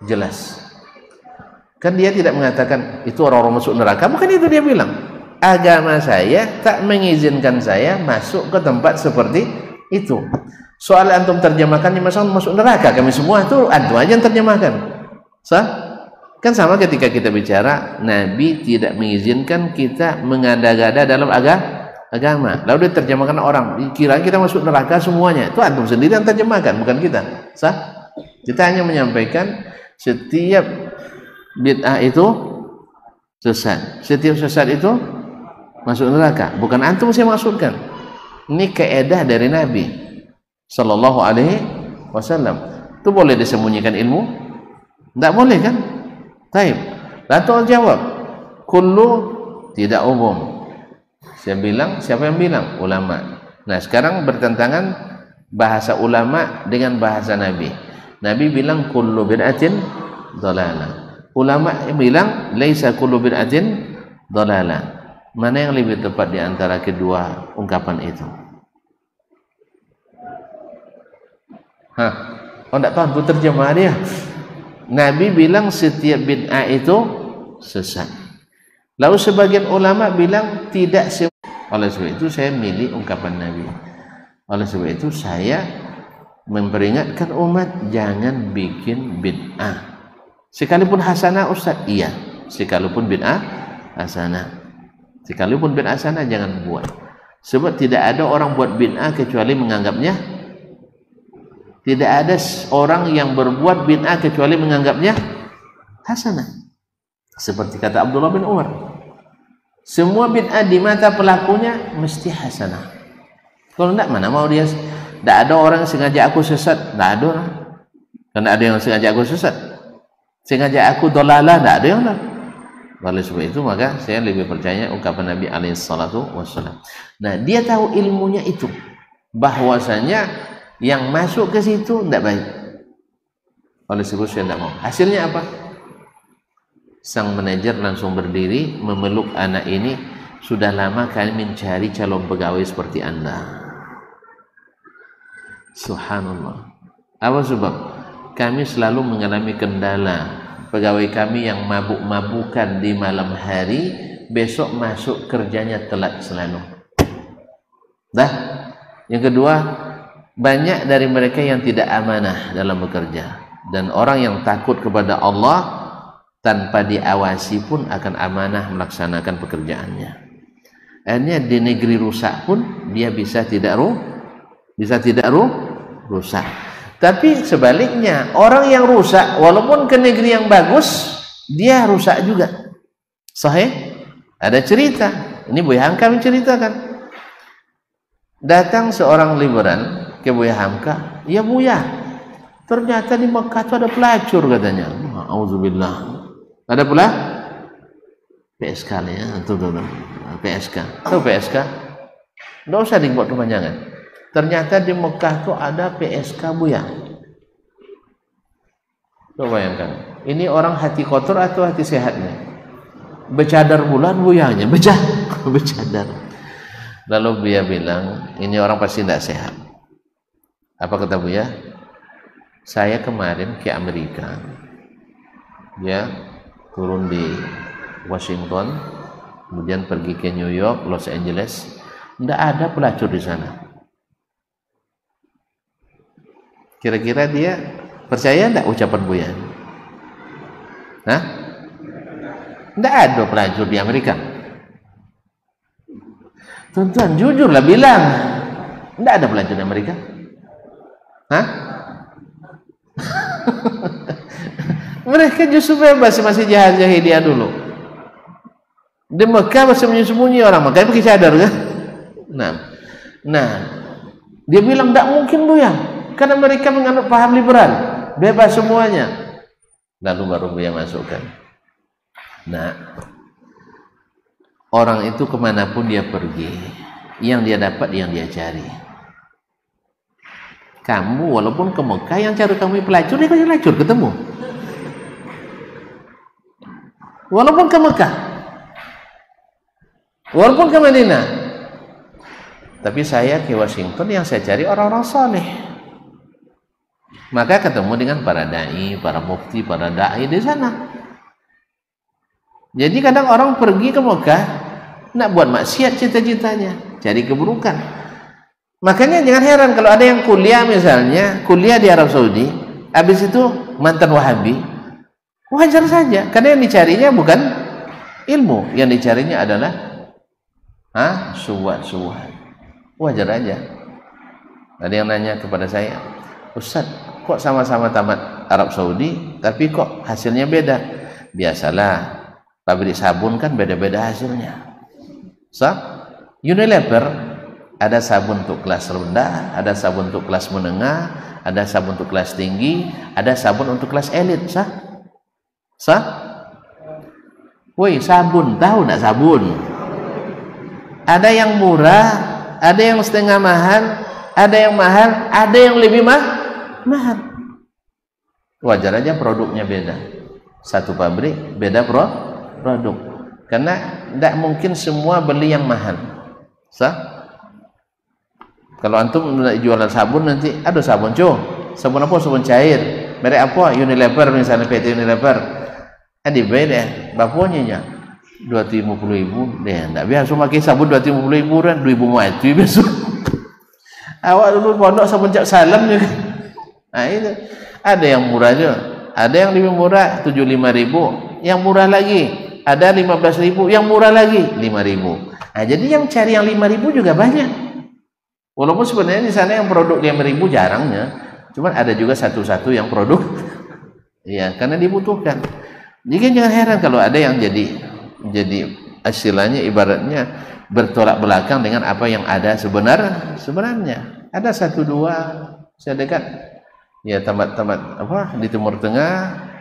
jelas. Kan dia tidak mengatakan itu orang-orang masuk neraka, bukan itu dia bilang. Agama saya tak mengizinkan saya masuk ke tempat seperti itu. Soal antum terjemahkan di masalah masuk neraka, kami semua itu antum aja yang terjemahkan. Sah? Kan sama ketika kita bicara, Nabi tidak mengizinkan kita mengada-gada dalam agama. Lalu diterjemahkan orang, kira kita masuk neraka semuanya. Itu antum sendiri yang terjemahkan, bukan kita. Sah? Kita hanya menyampaikan setiap bid'ah itu sesat. Setiap sesat itu masuk neraka. Bukan antum saya maksudkan. Ini kaidah dari Nabi sallallahu alaihi wasallam. Itu boleh disembunyikan ilmu? Tidak boleh kan? Taib. Lalu jawab, kullu tidak umum. Saya bilang, siapa yang bilang? Ulama. Nah, sekarang bertentangan bahasa ulama dengan bahasa Nabi. Nabi bilang kullu bid'atin dhalalah. Ulama bilang laisa kullu bid'atin dhalalah. Mana yang lebih tepat di antara kedua ungkapan itu? Hah? Oh, enggak tahu aku terjemah dia. Nabi bilang setiap bid'ah itu sesat. Lalu sebagian ulama bilang tidak. Oleh sebab itu saya milih ungkapan Nabi. Oleh sebab itu saya memperingatkan umat jangan bikin bid'ah. Sekalipun hasanah Ustaz, iya. Sekalipun bid'ah hasanah. Sekalipun bid'ah hasanah jangan buat. Sebab tidak ada orang buat bid'ah kecuali menganggapnya. Tidak ada orang yang berbuat bid'ah kecuali menganggapnya hasanah. Seperti kata Abdullah bin Umar, semua bid'ah di mata pelakunya mesti hasanah. Kalau tidak, mana mau dia? Tidak ada orang sengaja aku sesat, tidak ada orang. Karena ada yang sengaja aku sesat, sengaja aku dolalah, tidak ada yang lain. Oleh sebab itu maka saya lebih percaya ungkapan Nabi SAW. Nah, dia tahu ilmunya itu, bahwasanya yang masuk ke situ tidak baik. Oleh sebab saya tidak mau. Hasilnya apa? Sang manajer langsung berdiri memeluk anak ini. Sudah lama kami mencari calon pegawai seperti Anda. Subhanallah. Apa sebab? Kami selalu mengalami kendala. Pegawai kami yang mabuk-mabukan di malam hari, besok masuk kerjanya telat selalu. Dah. Yang kedua, banyak dari mereka yang tidak amanah dalam bekerja. Dan orang yang takut kepada Allah tanpa diawasi pun akan amanah melaksanakan pekerjaannya. Akhirnya di negeri rusak pun dia bisa tidak rusak. Tapi sebaliknya, orang yang rusak walaupun ke negeri yang bagus, dia rusak juga. Sahih? Ada cerita. Ini Buya Hamka menceritakan. Datang seorang liberal ke Buya Hamka, ya Buya, ternyata di Mekah itu ada pelacur katanya. Auzubillah. Ada pula PSK ya, tuh. PSK. Tahu PSK? Tidak usah dibuat kepanjangan. Ternyata di Mekah itu ada PSK Buya. Coba bayangkan. Ini orang hati kotor atau hati sehatnya? Becadar bulan Buyanya, becadar. Lalu Buya bilang, ini orang pasti tidak sehat. Apa kata Buya? Saya kemarin ke Amerika, ya, turun di Washington, kemudian pergi ke New York, Los Angeles, tidak ada pelacur di sana. Kira-kira dia percaya tidak ucapan Buya? Hah? Tidak ada pelacur di Amerika. Tuan-tuan, jujurlah bilang, tidak ada pelacur di Amerika. Hah? Mereka justru bebas, masih jahiliyah dulu. Di Mekah masih menyembunyi orang Mekah pakai cadar kan? Nah, dia bilang tidak mungkin Buya, karena mereka menganut paham liberal, bebas semuanya. Lalu baru Buya masukkan. Nah, orang itu kemanapun dia pergi, yang dia dapat, yang dia cari. Kamu walaupun ke Mekah, yang cari kamu pelacur, dia kasih pelacur ketemu. Walaupun ke Mekah, walaupun ke Madinah. Tapi saya ke Washington, yang saya cari orang-orang saleh. Maka ketemu dengan para dai, para mufti, para dai di sana. Jadi kadang orang pergi ke Mekah nak buat maksiat cita-citanya, cari keburukan. Makanya jangan heran kalau ada yang kuliah misalnya, kuliah di Arab Saudi, habis itu mantan Wahabi, Wajar saja, karena yang dicarinya bukan ilmu, yang dicarinya adalah subuhat. Wajar aja. Ada yang nanya kepada saya, Ustaz, kok sama-sama tamat Arab Saudi tapi kok hasilnya beda? Biasalah, pabrik sabun kan beda-beda hasilnya. Unilever ada sabun untuk kelas rendah, ada sabun untuk kelas menengah, ada sabun untuk kelas tinggi, ada sabun untuk kelas elit. Woi, sabun, tahu enggak sabun? Ada yang murah, ada yang setengah mahal, ada yang mahal, ada yang lebih mahal. Wajar aja produknya beda. Satu pabrik beda produk. Karena tidak mungkin semua beli yang mahal. Kalau antum jualan sabun nanti, aduh sabun sabun apa? Sabun cair. Merek apa? Unilever misalnya, PT Unilever. Beda. Bapaknya 250.000 deh. Tidak biasa pakai sabun 250.000 kan, 2.000 mati besok. Awak dulu pondok sabun Cak Salam juga. Nah itu ada yang murah juga, ada yang lebih murah 75.000, yang murah lagi ada 15.000, yang murah lagi 5.000. Nah jadi yang cari yang 5.000 juga banyak. Walaupun sebenarnya di sana yang produk 5.000 jarangnya, cuman ada juga satu-satu yang produk, ya karena dibutuhkan. Jadi jangan heran kalau ada yang jadi istilahnya ibaratnya bertolak belakang dengan apa yang ada sebenarnya. Ada satu dua saya dekat ya tempat-tempat di Timur Tengah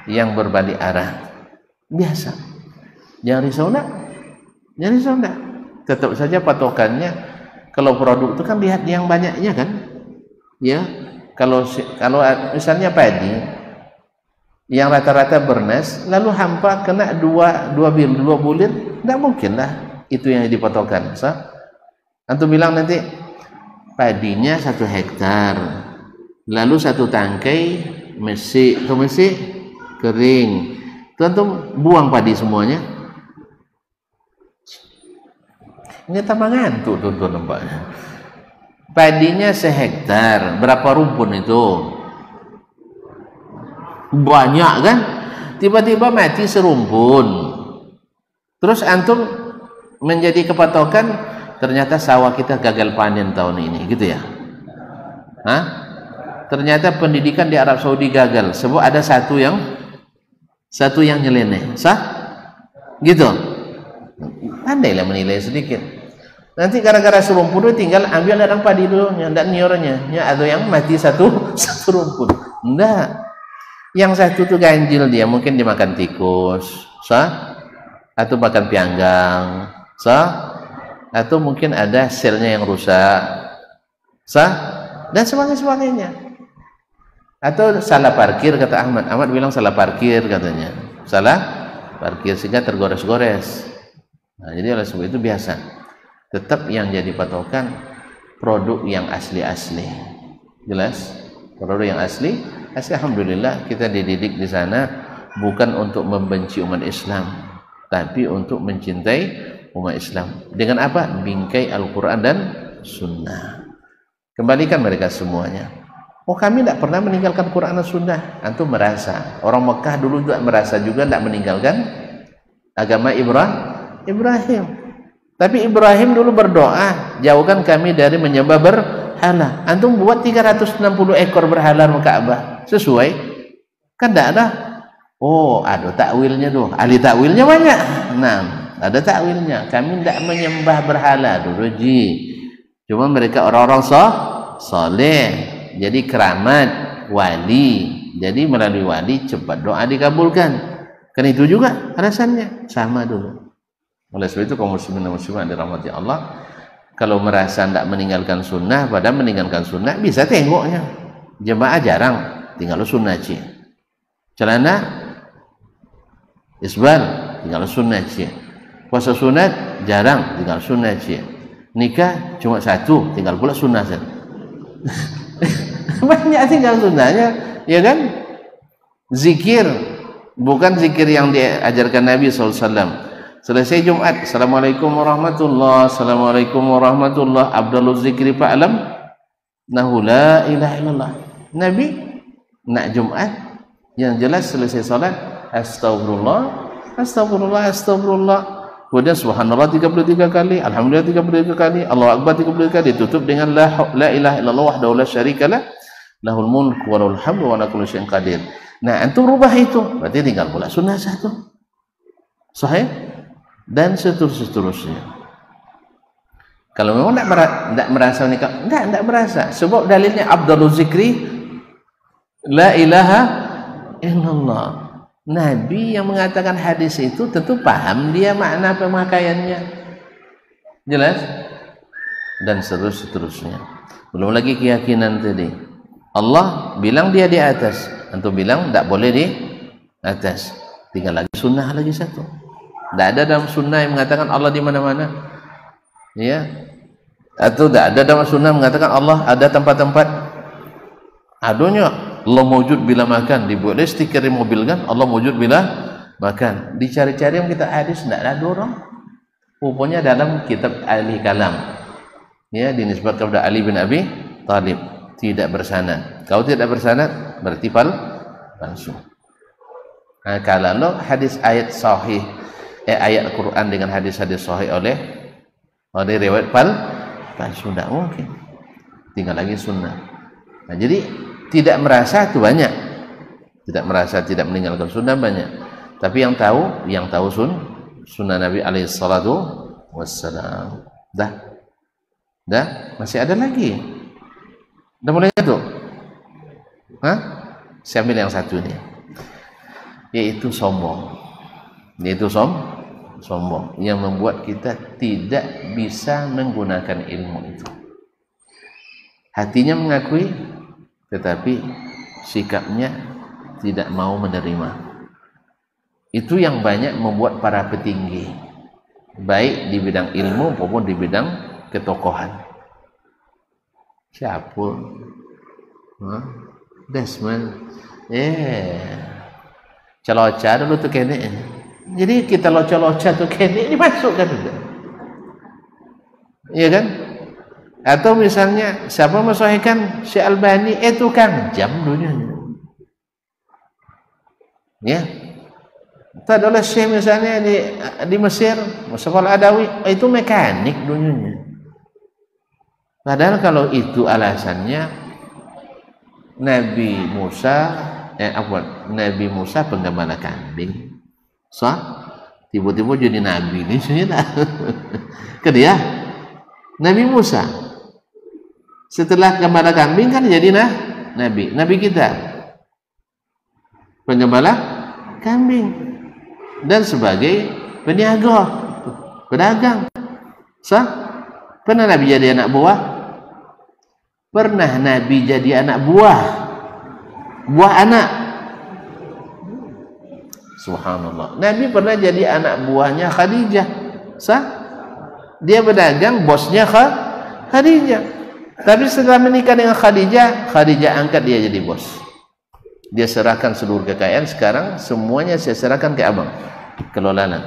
yang berbalik arah. Biasa. Jangan risau nak. Tetap saja patokannya kalau produk itu kan lihat yang banyaknya kan. Ya. Kalau misalnya padi yang rata-rata bernas, lalu hampa kena dua bulir, tidak mungkin lah itu yang dipatokan. Antum bilang nanti padinya 1 hektar, lalu 1 tangkai mesi kering, itu antum buang padi semuanya. Ini tambangan tuh nampaknya. Padinya 1 hektar, berapa rumpun itu? Banyak kan, tiba-tiba mati serumpun, terus antum menjadi kepatokan ternyata sawah kita gagal panen tahun ini, gitu ya. Ternyata pendidikan di Arab Saudi gagal sebab ada satu yang nyeleneh, gitu. Pandailah menilai sedikit. Nanti gara-gara serumpun tinggal ambil ladang padi dulu, ndak niornya, atau yang mati satu rumpun, ndak. Yang satu tuh ganjil, dia mungkin dimakan tikus, atau makan pianggang, atau mungkin ada selnya yang rusak, dan sebagainya. Atau salah parkir, kata Ahmad bilang salah parkir katanya, salah parkir sehingga tergores-gores. Nah, jadi oleh sebab itu biasa. Tetap yang jadi patokan produk yang asli-asli. Jelas? Produk yang asli. Alhamdulillah kita dididik di sana bukan untuk membenci umat Islam, tapi untuk mencintai umat Islam. Dengan apa? Bingkai Al-Quran dan Sunnah. Kembalikan mereka semuanya. Oh, kami tidak pernah meninggalkan Quran dan Sunnah. Antum merasa. Orang Mekah dulu juga merasa juga tidak meninggalkan agama Ibrahim. Tapi Ibrahim dulu berdoa, jauhkan kami dari menyembah berhala. Antum buat 360 ekor berhala di Ka'bah. Sesuai? Kan tidak ada. Oh, ada takwilnya tuh. Ahli takwilnya banyak. Nah, ada takwilnya. Kami tidak menyembah berhala dulu, Cuma mereka orang-orang soleh. Jadi keramat, wali. Jadi melalui wali cepat doa dikabulkan. Kan itu juga alasannya. Sama dulu. Oleh sebab itu kaum muslimin dan muslimat dirahmati Allah, kalau merasa tidak meninggalkan sunnah, pada meninggalkan sunnah bisa tengoknya. Jemaah jarang, tinggal sunnah celana isbal, tinggal sunnah puasa sunat jarang, tinggal sunnah nikah cuma 1, tinggal pula sunnah banyak tinggal sunnahnya, ya kan? Zikir bukan zikir yang diajarkan Nabi SAW. Selesai Jumat, Assalamualaikum warahmatullahi, Assalamualaikum warahmatullahi, Abdullah zikri fa'alam nahu la ilaha illallah. Nabi nak Jumat yang jelas selesai salat, astagfirullah, astagfirullah, astagfirullah. Kemudian subhanallah 33 kali, alhamdulillah 33 kali, Allahu akbar 33 kali, ditutup dengan la ilaha illallah wahdahu la syarikalah, lahul mulku wa lahul hamdu wa ala kulli syai'in qadir. Nah, antum rubah itu, berarti tinggal pula sunnah satu. Sahih? Dan seterusnya. Kalau memang tidak merasa nikah, tidak merasa. Sebab dalilnya Abdullah Zikri la ilaha illallah. Nabi yang mengatakan hadis itu tentu paham dia makna pemakaiannya. Jelas? Dan seterusnya. Belum lagi keyakinan tadi. Allah bilang dia di atas, antum bilang tidak boleh di atas. Tinggal lagi sunnah lagi satu. Tidak ada dalam sunnah yang mengatakan Allah di mana-mana. Ya. Atau tidak ada dalam sunnah mengatakan Allah ada tempat-tempat. Adanya Allah wujud bila makan, dibuat stiker di mobil kan, Allah wujud bila makan. Dicari-cari yang kita hadis tidak ada orang. Rupanya dalam kitab ahli kalam. Ya, dinisbatkan kepada Ali bin Abi Thalib, tidak bersanad. Kalau tidak bersanad berarti palsu. Nah, kalau hadis ayat sahih, ayat Al-Quran dengan hadis-hadis sahih oleh riwayat palsu, tidak mungkin. Tinggal lagi sunnah. Nah, jadi tidak merasa itu banyak, tidak merasa tidak meninggalkan sunnah banyak, tapi yang tahu sunnah Nabi alaihi salatu wassalam. Dah masih ada lagi, udah mulai itu. Saya ambil yang satu ini, yaitu sombong, sombong yang membuat kita tidak bisa menggunakan ilmu itu. Hatinya mengakui, tetapi sikapnya tidak mau menerima. Itu yang banyak membuat para petinggi, baik di bidang ilmu maupun di bidang ketokohan. Siapa? Desmond. Celoca dulu tuh kene. Jadi kita loca-loca tuh kene dimasukkan juga. Iya kan? Atau misalnya siapa mensahihkan Syekh Albani, tukang jam dunia. Ya. Itu adalah Syekh misalnya di Mesir, Mustafa Al-Adawi, itu mekanik dunianya. Padahal kalau itu alasannya Nabi Musa penggembala kambing. Tiba-tiba jadi nabi ini sudah. Ke dia Nabi Musa setelah gembala kambing kan jadi nabi kita penggembala kambing dan sebagai peniaga, pedagang. Pernah Nabi jadi anak buah? Pernah Nabi jadi anak buah anak. Subhanallah. Nabi pernah jadi anak buahnya Khadijah. Dia berdagang, bosnya Khadijah. Tapi setelah menikah dengan Khadijah angkat dia jadi bos. Dia serahkan seluruh kekayaan, sekarang semuanya saya serahkan ke abang, kelolaan.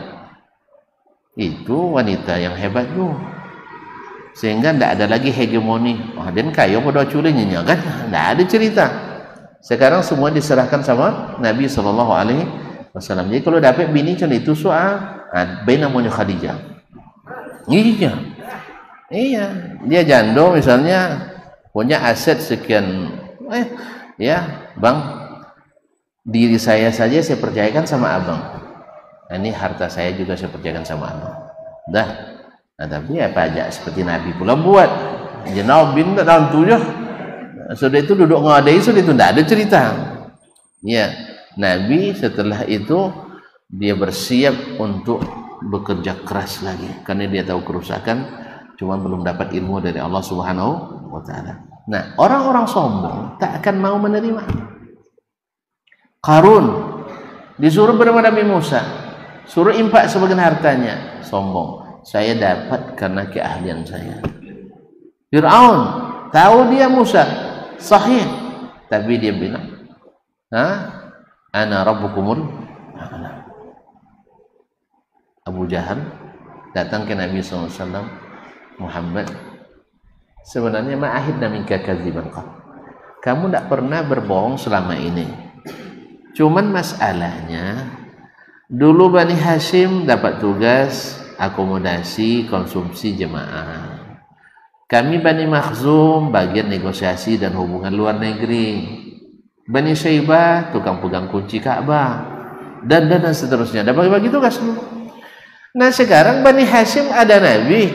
Itu wanita yang hebat tuh. Sehingga tidak ada lagi hegemoni. Dan kaya pada culinya kan? Tidak ada cerita. Sekarang semua diserahkan sama Nabi SAW. Jadi kalau dapat bini macam itu namanya Khadijah. Iya, dia jando misalnya, punya aset sekian, bang, diri saya saja saya percayakan sama abang. Ini harta saya juga saya percayakan sama abang. Tapi apa aja seperti Nabi pula buat. Jenau bin dalam tujuh. Sudah itu duduk ngadai, sudah itu tidak ada cerita. Ya, Nabi setelah itu dia bersiap untuk bekerja keras lagi, karena dia tahu kerusakan. Cuma belum dapat ilmu dari Allah Subhanahu wa Ta'ala. Nah, orang-orang sombong tak akan mau menerima. Qarun disuruh bersama Nabi Musa, suruh infak sebagian hartanya, sombong. Saya dapat karena keahlian saya. Fir'aun tahu dia Musa, sahih, tapi dia bilang, ana rabbukumul a'la. Abu Jahal datang ke Nabi SAW, Muhammad, sebenarnya ma'ahidna minka kadziban qat. Kamu tidak pernah berbohong selama ini. Cuman masalahnya dulu Bani Hashim dapat tugas akomodasi konsumsi jemaah. Kami Bani Makhzum bagian negosiasi dan hubungan luar negeri. Bani Syaibah tukang pegang kunci Ka'bah dan seterusnya. Dan bagi-bagi tugas dulu. Nah sekarang Bani Hashim ada nabi,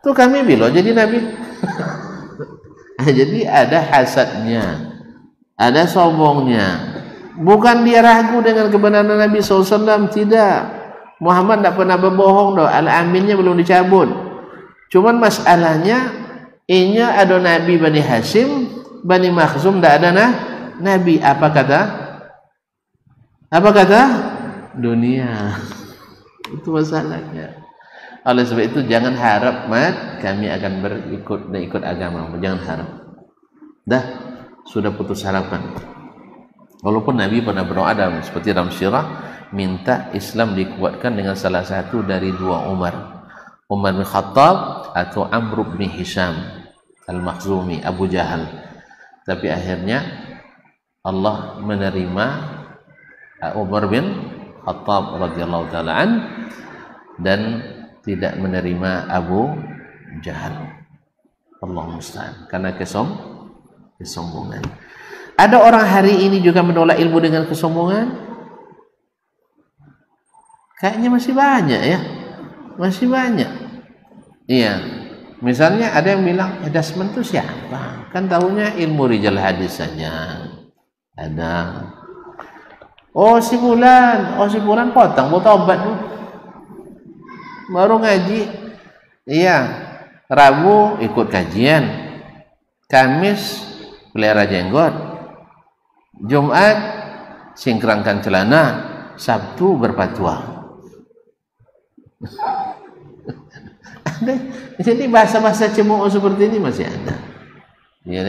tuh kami bilang jadi nabi. Jadi ada hasadnya, ada sombongnya. Bukan dia ragu dengan kebenaran Nabi SAW, tidak. Muhammad tidak pernah berbohong, al-aminnya belum dicabut. Cuman masalahnya, ini ada Nabi Bani Hashim, Bani Makhzum tidak ada Nabi. Apa kata? Dunia. Itu masalahnya. Oleh sebab itu jangan harap kami akan ikut agama. Jangan harap. Dah sudah putus harapan. Walaupun Nabi pernah berdoa seperti dalam sirah, minta Islam dikuatkan dengan salah satu dari dua Umar bin Khattab atau Amr bin Hisham Al-Makhzumi, Abu Jahal. Tapi akhirnya Allah menerima Umar bin Khattab radhiyallahu taala dan tidak menerima Abu Jahal. Allahu musta'an, karena kesombongan. Ada orang hari ini juga menolak ilmu dengan kesombongan? Kayaknya masih banyak ya. Masih banyak. Iya. Misalnya ada yang bilang, Desmond itu siapa? Kan tahunya ilmu rijal hadis saja. Ada. Oh si Fulan potong obat tuh. Baru ngaji. Iya. Rabu ikut kajian. Kamis pelihara jenggot. Jumat singkrangkan celana, Sabtu berfatwa. Jadi bahasa-bahasa cemooh seperti ini masih ada. Ya,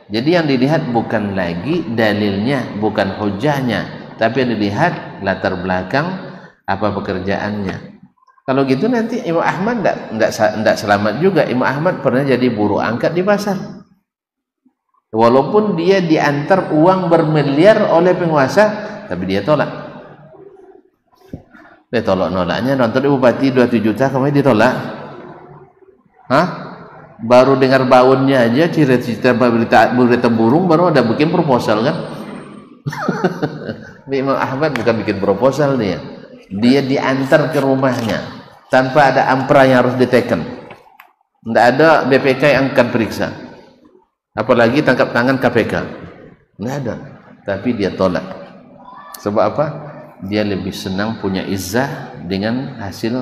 jadi yang dilihat bukan lagi dalilnya, bukan hujahnya, tapi yang dilihat latar belakang apa pekerjaannya. Kalau gitu nanti Imam Ahmad enggak selamat juga. Imam Ahmad pernah jadi buruh angkat di pasar. Walaupun dia diantar uang bermiliar oleh penguasa, tapi dia tolak. Dia nolaknya nonton bupati 27 juta, kamu ditolak. Hah? Baru dengar baunnya aja, cerita berita burung, baru ada bikin proposal kan? Imam Ahmad bukan bikin proposal dia diantar ke rumahnya tanpa ada ampera yang harus diteken. Tidak ada BPK yang akan periksa. Apalagi tangkap tangan KPK, nggak ada. Tapi dia tolak. Sebab apa? Dia lebih senang punya izzah dengan hasil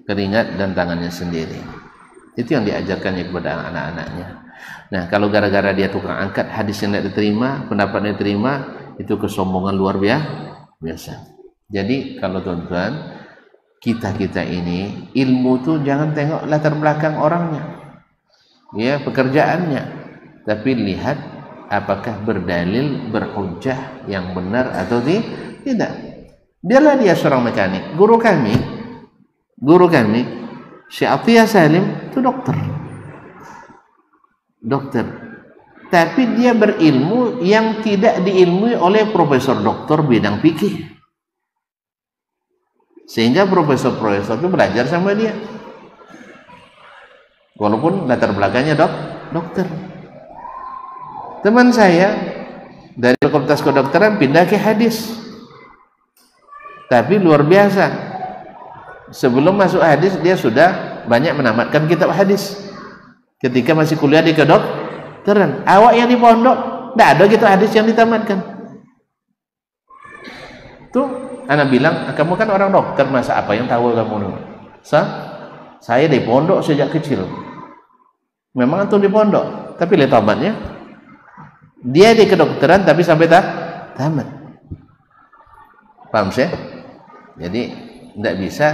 keringat dan tangannya sendiri. Itu yang diajarkannya kepada anak-anaknya. Nah, kalau gara-gara dia tukang angkat, hadis yang tidak diterima, pendapatnya diterima, itu kesombongan luar biasa. Jadi kalau tuan-tuan, kita ini ilmu tuh jangan tengok latar belakang orangnya, ya pekerjaannya. Tapi lihat apakah berdalil, berhujjah yang benar atau tidak. Biarlah dia seorang mekanik. Guru kami Syekh Atiyah Salim itu dokter. Tapi dia berilmu yang tidak diilmui oleh profesor doktor bidang fikih. Sehingga profesor-profesor itu belajar sama dia. Walaupun latar belakangnya dokter. Teman saya dari Fakultas Kedokteran pindah ke hadis, tapi luar biasa. Sebelum masuk hadis dia sudah banyak menamatkan kitab hadis. Ketika masih kuliah di kedokteran, awak yang di pondok tidak ada kitab hadis yang ditamatkan. Tuh, anak bilang, kamu kan orang dokter, masa apa yang tahu kamu? Saya di pondok sejak kecil. Memang antum di pondok, tapi lihat tamatnya. Dia di kedokteran tapi sampai tamat. Paham sih? Jadi tidak bisa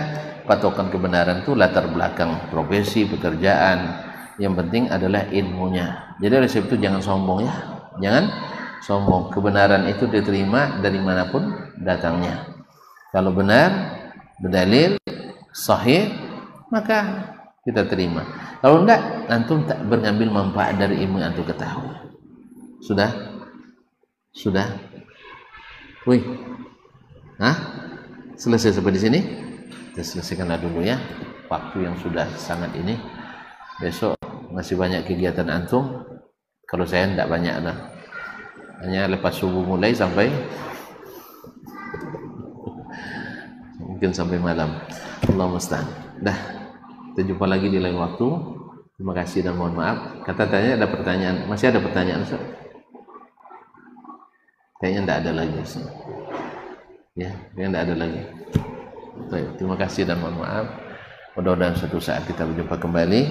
patokan kebenaran itu latar belakang profesi, pekerjaan. Yang penting adalah ilmunya. Jadi oleh sebab itu jangan sombong ya. Jangan sombong. Kebenaran itu diterima dari manapun datangnya. Kalau benar, berdalil, sahih, maka kita terima. Kalau tidak, antum tak mengambil manfaat dari ilmu yang antum ketahui. Sudah? Wih, selesai sampai di sini. Kita selesaikanlah dulu ya. Waktu yang sudah sangat ini. Besok masih banyak kegiatan antum. Kalau saya tidak banyak lah. Hanya lepas subuh mulai sampai mungkin sampai malam. Allah musta'an. Dah, kita jumpa lagi di lain waktu. Terima kasih dan mohon maaf. Kata tanya ada pertanyaan. Masih ada pertanyaan, Ustaz? Kayaknya tidak ada lagi, Ustaz. Ya, kayaknya tidak ada lagi. Baik, terima kasih dan mohon maaf. Mudah-mudahan suatu saat kita berjumpa kembali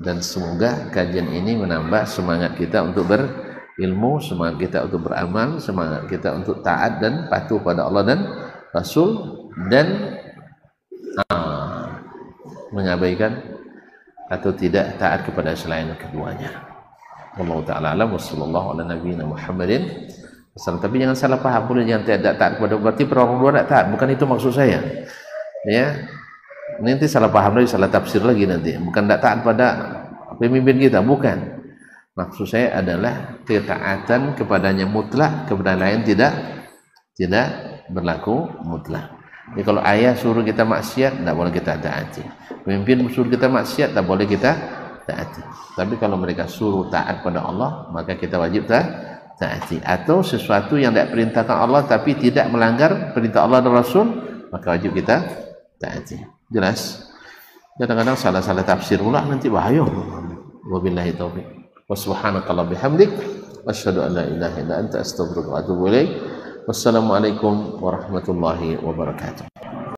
dan semoga kajian ini menambah semangat kita untuk berilmu, semangat kita untuk beramal, semangat kita untuk taat dan patuh pada Allah dan Rasul dan mengabaikan atau tidak taat kepada selain keduanya. Wallahu ta'ala alam wa sallallahu ala nabiyina Muhammadin. Tapi jangan salah paham pula, jangan tidak taat kepada berarti orang luar tak taat, bukan itu maksud saya. Ya, nanti salah paham lagi, salah tafsir lagi nanti. Bukan tidak taat pada pemimpin kita, bukan. Maksud saya adalah ketaatan kepadanya mutlak, kepada lain tidak berlaku mutlak. Jadi kalau ayah suruh kita maksiat, tidak boleh kita taati. Pemimpin suruh kita maksiat, tak boleh kita taati. Tapi kalau mereka suruh taat pada Allah, maka kita wajib taati. Atau sesuatu yang tidak perintahkan Allah tapi tidak melanggar perintah Allah dan Rasul, maka wajib kita taati. Jelas? Kadang-kadang salah-salah tafsir pula nanti bahaya. Wabillahi taufiq. Wa subhanakallah bihamdik asyhadu an la ilaha illa anta astaghfiruka wa atubu ilaik. Wassalamualaikum warahmatullahi wabarakatuh.